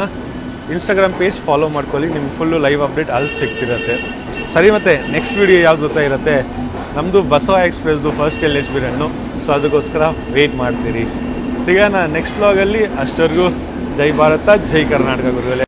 ಇನ್ಸ್ಟಾಗ್ರಾಮ್ ಪೇಜ್ ಫಾಲೋ ಮಾಡ್ಕೊಳ್ಳಿ. ನಿಮ್ಗೆ ಫುಲ್ಲು ಲೈವ್ ಅಪ್ಡೇಟ್ ಅಲ್ಲಿ ಸಿಗ್ತಿರುತ್ತೆ. ಸರಿ, ಮತ್ತು ನೆಕ್ಸ್ಟ್ ವೀಡಿಯೋ ಯಾವ್ದು ಗೊತ್ತಾಗಿರುತ್ತೆ, ನಮ್ಮದು ಬಸವ ಎಕ್ಸ್ಪ್ರೆಸ್ದು ಫಸ್ಟ್ LHB ರನ್ನು. ಸೊ ಅದಕ್ಕೋಸ್ಕರ ವೆಯ್ಟ್ ಮಾಡ್ತೀರಿ. ಸಿಗೋಣ ನೆಕ್ಸ್ಟ್ ವ್ಲಾಗಲ್ಲಿ. ಅಷ್ಟವರೆಗೂ ಜೈ ಭಾರತ, ಜೈ ಕರ್ನಾಟಕ ಗುರುಗಳೇ.